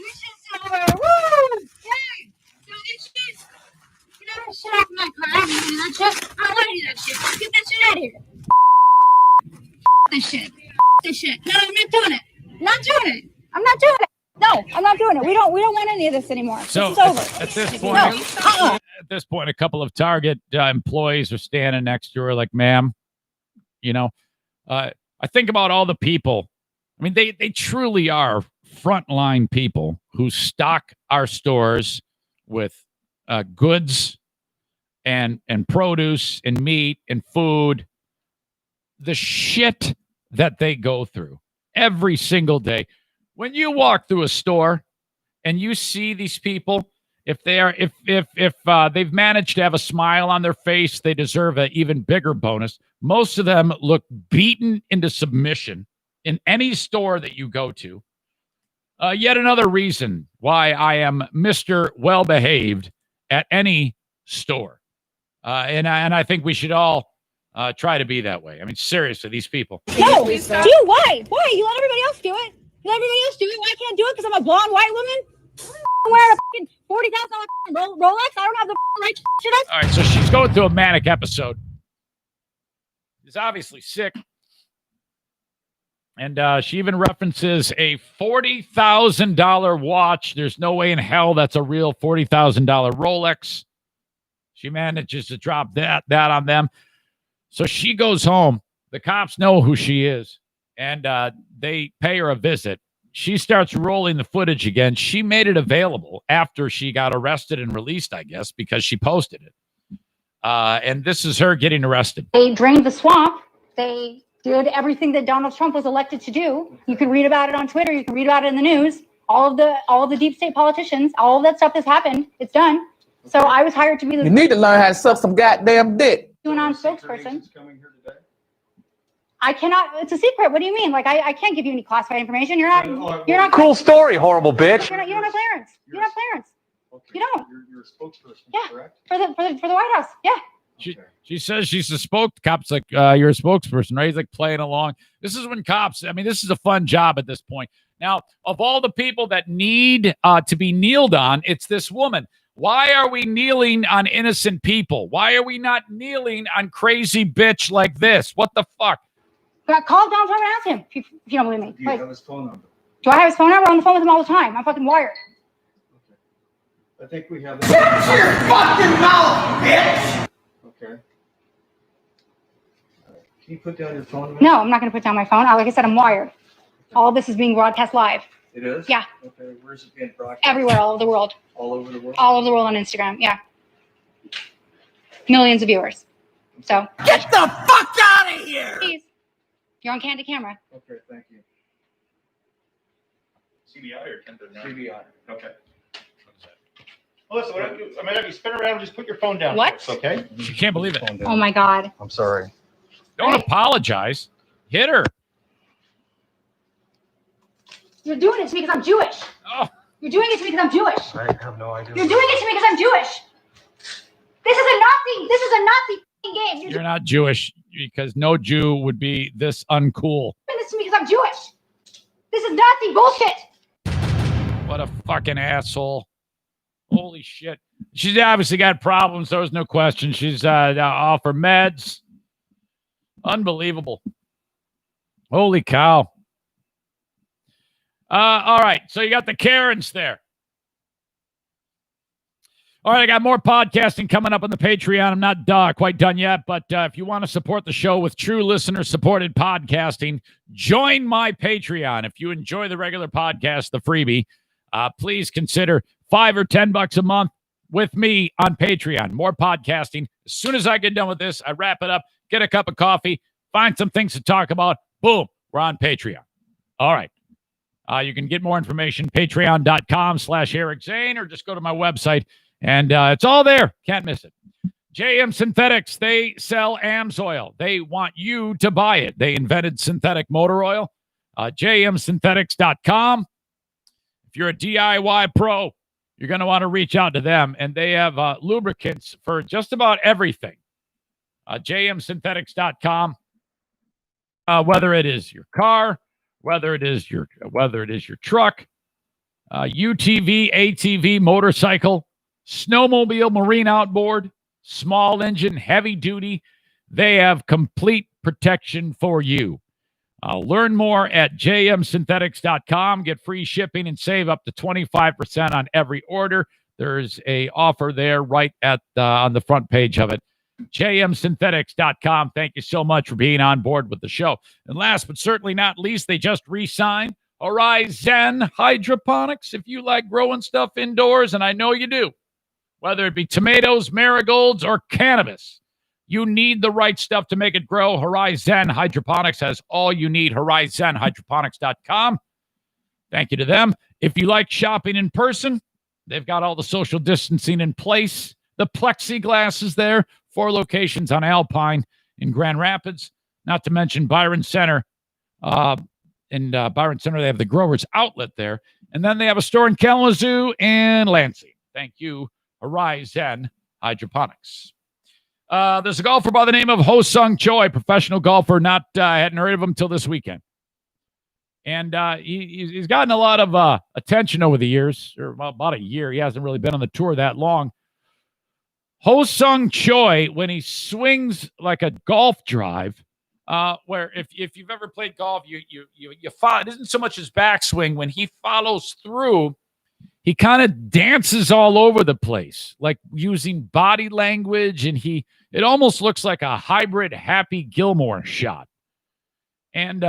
This shit's over. Woo! Yay! So this shit, you know, that shit off my car. I don't need that shit. I don't want to do that shit. Get that shit out of here. This shit. This shit. No, I'm not doing it. Not doing it. I'm not doing it. No, I'm not doing it. We don't want any of this anymore. So this is over. At this point, No. At this point, a couple of Target employees are standing next to her, like, "Ma'am, you know, I think about all the people. I mean, they truly are frontline people who stock our stores with goods and produce and meat and food. The shit that they go through every single day. When you walk through a store and you see these people, if they've managed to have a smile on their face, they deserve an even bigger bonus. Most of them look beaten into submission in any store that you go to. Yet another reason why I am Mr. Well-Behaved at any store. And I think we should all try to be that way. I mean, seriously, these people. No, do why? Why? You let everybody else do it. You let everybody else do it. Why I can't do it? Because I'm a blonde white woman? I'm wearing a fucking $40,000 Rolex. I don't have the right shit. All right, so she's going through a manic episode. She's obviously sick. And she even references a $40,000 watch. There's no way in hell that's a real $40,000 Rolex. She manages to drop that on them. So she goes home. The cops know who she is, and they pay her a visit. She starts rolling the footage again. She made it available after she got arrested and released, I guess, because she posted it. And this is her getting arrested. They drained the swamp. They did everything that Donald Trump was elected to do. You can read about it on Twitter. You can read about it in the news. All of the deep state politicians, all of that stuff has happened. It's done. So I was hired to be the. You need to learn how to suck some goddamn dick. QAnon spokesperson. I cannot. It's a secret. What do you mean? Like I can't give you any classified information. You're not. Cool story, horrible bitch. You don't have clearance. You don't have clearance. You don't. You're a spokesperson, Yeah. correct? For the White House. Yeah. She says she's a cop's like, you're a spokesperson, right? He's like playing along. This is when cops, I mean, this is a fun job at this point. Now, of all the people that need to be kneeled on, it's this woman. Why are we kneeling on innocent people? Why are we not kneeling on crazy bitch like this? What the fuck? Call Donald Trump and ask him if you don't believe me. Do you have his phone number? Do I have his phone number? I'm on the phone with him all the time. I'm fucking wired. I think we have. Shut your fucking mouth, bitch! Okay. Can you put down your phone? No, I'm not going to put down my phone. Like I said, I'm wired. All of this is being broadcast live. It is? Yeah. Okay, where's it being broadcast? Everywhere, all over the world. All over the world? All over the world on Instagram, yeah. Millions of viewers. So. Get the fuck out of here! Please. You're on candid camera. Okay, thank you. CBI or 1039? CBI. Okay. Melissa, I'm going to have you spin around and just put your phone down. What? First, okay? She can't believe it. Oh my God. I'm sorry. Don't apologize. Hit her. You're doing it to me because I'm Jewish. Oh. You're doing it to me because I'm Jewish. I have no idea. You're doing it to me because I'm Jewish. This is a Nazi game. You're not Jewish because no Jew would be this uncool. Doing this to me because I'm Jewish. This is Nazi bullshit. What a fucking asshole. Holy shit. She's obviously got problems. There was no question. She's off her meds. Unbelievable. Holy cow. All right. So you got the Karens there. All right. I got more podcasting coming up on the Patreon. I'm not quite done yet, but if you want to support the show with true listener-supported podcasting, join my Patreon. If you enjoy the regular podcast, the freebie, please consider $5 or $10 a month with me on Patreon. More podcasting. As soon as I get done with this, I wrap it up, get a cup of coffee, find some things to talk about. Boom, we're on Patreon. All right. You can get more information, patreon.com/Eric Zane, or just go to my website, and it's all there. Can't miss it. JM Synthetics, they sell AMSOIL. They want you to buy it. They invented synthetic motor oil. JMSynthetics.com. If you're a DIY pro, you're going to want to reach out to them, and they have lubricants for just about everything. JMSynthetics.com. Whether it is your car, whether it is your truck, UTV, ATV, motorcycle, snowmobile, marine outboard, small engine, heavy duty, they have complete protection for you. Learn more at jmsynthetics.com. Get free shipping and save up to 25% on every order. There's a offer there right at on the front page of it. jmsynthetics.com. Thank you so much for being on board with the show. And last but certainly not least, they just re-signed Horizon Hydroponics. If you like growing stuff indoors, and I know you do, whether it be tomatoes, marigolds, or cannabis, you need the right stuff to make it grow. Horizon Hydroponics has all you need. HorizonHydroponics.com. Thank you to them. If you like shopping in person, they've got all the social distancing in place. The plexiglass is there. 4 locations on Alpine in Grand Rapids. Not to mention Byron Center. In Byron Center, they have the Growers Outlet there. And then they have a store in Kalamazoo and Lansing. Thank you, Horizon Hydroponics. There's a golfer by the name of Ho-Sung Choi, professional golfer. I hadn't heard of him until this weekend. And he's gotten a lot of attention over the years, or about a year. He hasn't really been on the tour that long. Ho-Sung Choi, when he swings like a golf drive, where if you've ever played golf, you follow. It isn't so much his backswing. When he follows through, he kind of dances all over the place, like using body language, and it almost looks like a hybrid Happy Gilmore shot. And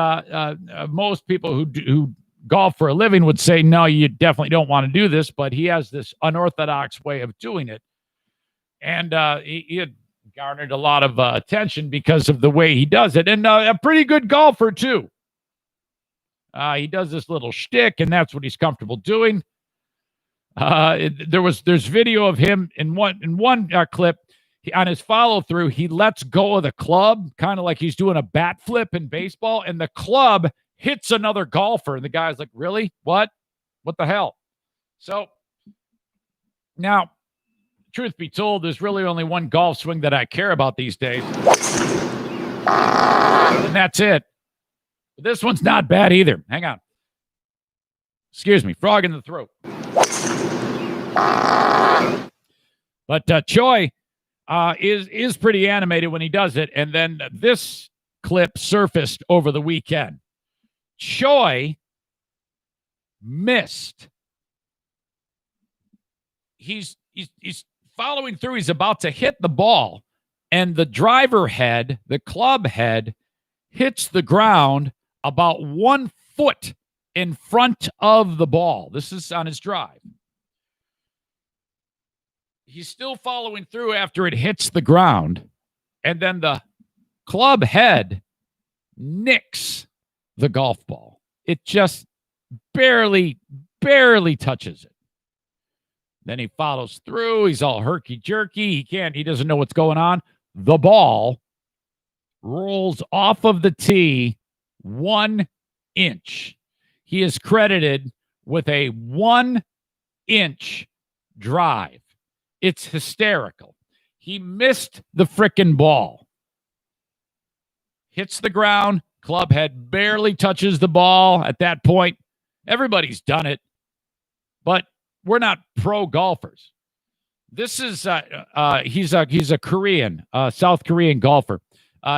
most people who golf for a living would say, no, you definitely don't want to do this, but he has this unorthodox way of doing it. And he had garnered a lot of attention because of the way he does it. And a pretty good golfer, too. He does this little shtick, and that's what he's comfortable doing. There's video of him in one clip. On his follow-through, he lets go of the club, kind of like he's doing a bat flip in baseball, and the club hits another golfer, and the guy's like, really? What the hell? So Now, truth be told, there's really only one golf swing that I care about these days. And that's it. But this one's not bad either. Hang on. Excuse me, frog in the throat. But Choi is pretty animated when he does it. And then this clip surfaced over the weekend. Choi missed. He's following through. He's about to hit the ball, and the driver head, the club head, hits the ground about 1 foot in front of the ball. This is on his drive. He's still following through after it hits the ground, and then the club head nicks the golf ball. It just barely touches it. Then he follows through. He's all herky-jerky. He doesn't know what's going on. The ball rolls off of the tee 1 inch. He is credited with a 1 inch drive. It's hysterical. He missed the frickin' ball. Hits the ground. Club head barely touches the ball at that point. Everybody's done it. But we're not pro golfers. This is he's a Korean, South Korean golfer.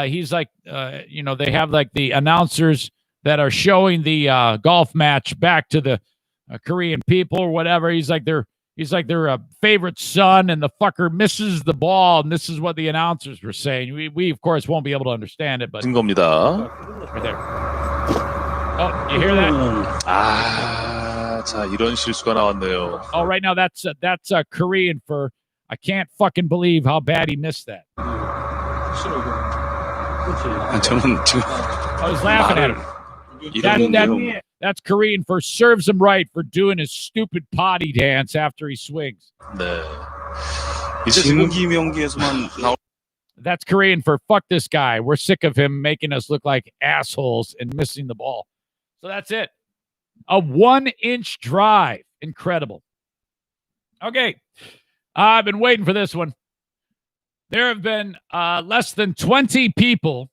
He's like they have like the announcers that are showing the golf match back to the Korean people or whatever. He's like their favorite son, and the fucker misses the ball, and this is what the announcers were saying. We of course won't be able to understand it, but 겁니다. right there. Oh, you hear that? 자, 이런 실수가 나왔네요. Oh, right now that's Korean for I can't fucking believe how bad he missed that. 저는 지금 I was laughing at him. That's Korean for serves him right for doing his stupid potty dance after he swings. 네. 이제 신기명기에서만 나올. That's Korean for fuck this guy. We're sick of him making us look like assholes and missing the ball. So that's it. A 1 inch drive. Incredible. Okay. I've been waiting for this one. There have been less than 20 people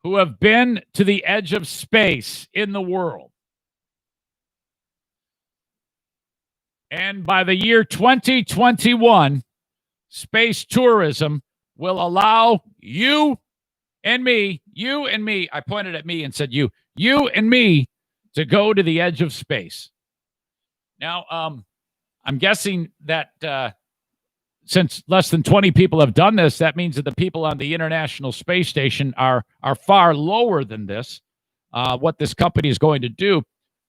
who have been to the edge of space in the world. And by the year 2021, space tourism will allow you and me, I pointed at me and said you and me, to go to the edge of space. Now, I'm guessing that since less than 20 people have done this, that means that the people on the International Space Station are far lower than this, what this company is going to do.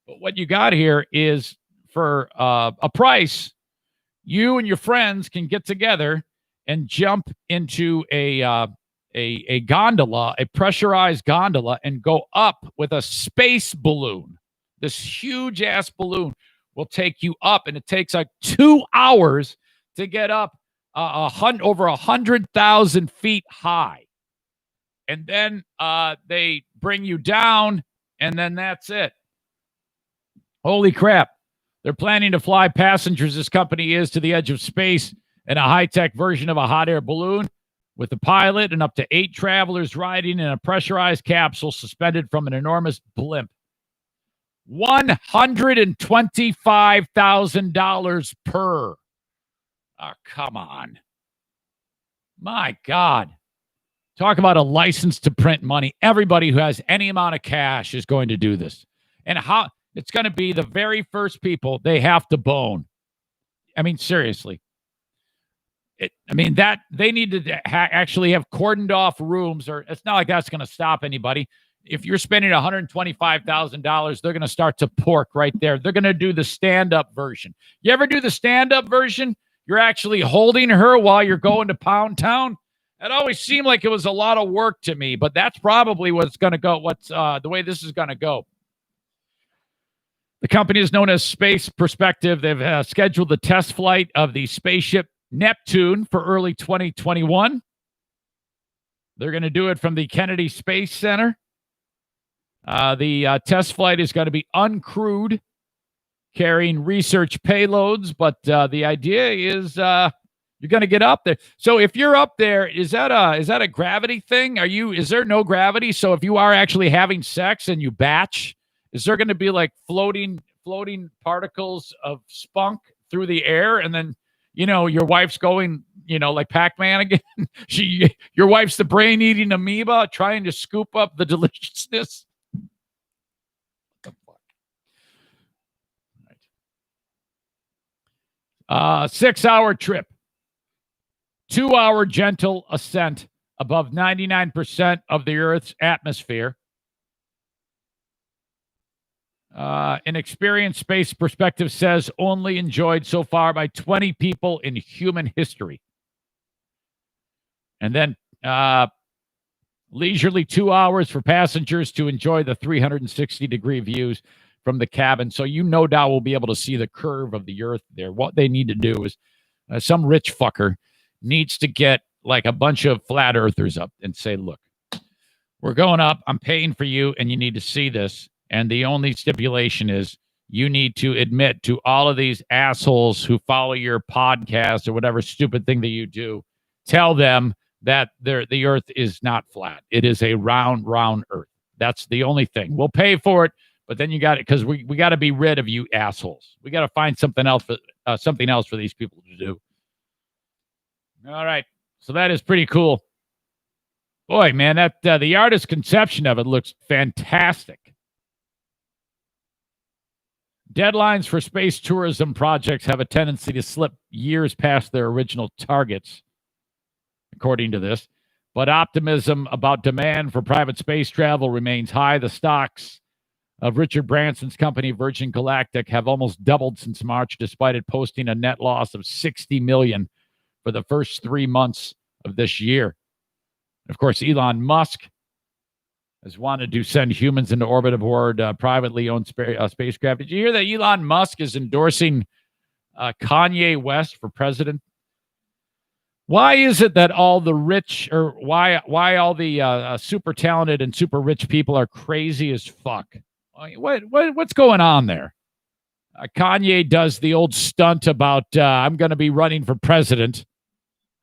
But what you got here is for a price, you and your friends can get together and jump into a gondola, a pressurized gondola, and go up with a space balloon. This huge ass balloon will take you up, and it takes like 2 hours to get up over 100,000 feet high. And then they bring you down, and then that's it. Holy crap. They're planning to fly passengers, this company is, to the edge of space in a high-tech version of a hot air balloon with a pilot and up to 8 travelers riding in a pressurized capsule suspended from an enormous blimp. $125,000 per. Oh, come on. My God. Talk about a license to print money. Everybody who has any amount of cash is going to do this. And how it's going to be the very first people they have to bone. I mean, seriously. That they need to actually have cordoned off rooms, or it's not like that's going to stop anybody. If you're spending $125,000, they're going to start to pork right there. They're going to do the stand-up version. You ever do the stand-up version? You're actually holding her while you're going to Pound Town. It always seemed like it was a lot of work to me, but that's probably what's going to go. The way this is going to go. The company is known as Space Perspective. They've scheduled the test flight of the spaceship Neptune for early 2021. They're going to do it from the Kennedy Space Center. The test flight is going to be uncrewed carrying research payloads, but the idea is you're going to get up there. So if you're up there, is that a gravity thing? Is there no gravity? So if you are actually having sex and you batch, is there going to be like floating particles of spunk through the air, and then your wife's going like Pac-Man again? Your wife's the brain-eating amoeba trying to scoop up the deliciousness. What the fuck? 6-hour trip. 2-hour gentle ascent above 99% of the Earth's atmosphere. An experienced space perspective says only enjoyed so far by 20 people in human history. And then leisurely 2 hours for passengers to enjoy the 360-degree views from the cabin. So you no doubt will be able to see the curve of the Earth there. What they need to do is some rich fucker needs to get like a bunch of flat earthers up and say, look, we're going up. I'm paying for you, and you need to see this. And the only stipulation is you need to admit to all of these assholes who follow your podcast or whatever stupid thing that you do, tell them that the Earth is not flat. It is a round Earth. That's the only thing. We'll pay for it, but then you got it because we got to be rid of you assholes. We got to find something else for these people to do. All right, so that is pretty cool. Boy, man, that the artist's conception of it looks fantastic. Deadlines for space tourism projects have a tendency to slip years past their original targets, according to this. But optimism about demand for private space travel remains high. The stocks of Richard Branson's company, Virgin Galactic, have almost doubled since March, despite it posting a net loss of $60 million for the first 3 months of this year. Of course, Elon Musk has wanted to send humans into orbit aboard privately owned spacecraft. Did you hear that Elon Musk is endorsing Kanye West for president? Why is it that all the rich, or why all the super talented and super rich people are crazy as fuck? What's going on there? Kanye does the old stunt about I'm going to be running for president.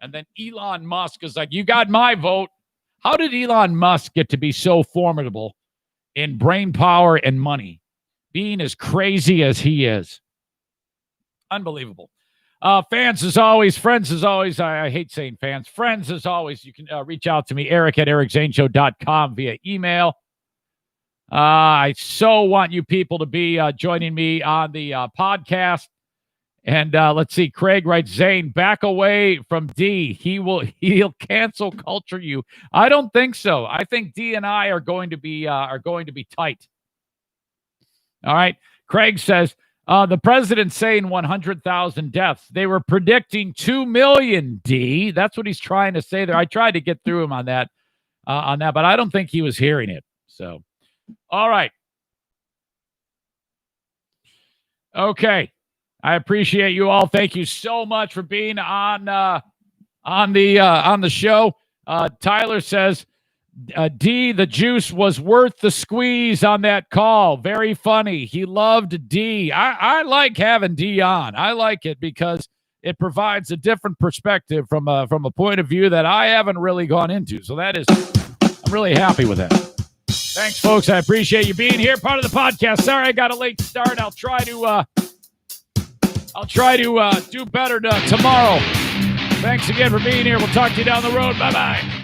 And then Elon Musk is like, you got my vote. How did Elon Musk get to be so formidable in brain power and money, being as crazy as he is? Unbelievable. Fans as always, friends as always. I hate saying fans. Friends as always, you can reach out to me, eric@ericzaneshow.com via email. I so want you people to be joining me on the podcast. And let's see, Craig writes, Zane, back away from D. He'll cancel culture you. I don't think so. I think D and I are going to be tight. All right. Craig says, the president's saying 100,000 deaths. They were predicting 2 million, D. That's what he's trying to say there. I tried to get through him on that, but I don't think he was hearing it. So, all right. Okay. I appreciate you all. Thank you so much for being on the show. Tyler says, D, the juice was worth the squeeze on that call. Very funny. He loved D. I like having D on. I like it because it provides a different perspective from a point of view that I haven't really gone into. So I'm really happy with that. Thanks, folks. I appreciate you being here. Part of the podcast. Sorry I got a late start. I'll try to do better tomorrow. Thanks again for being here. We'll talk to you down the road. Bye-bye.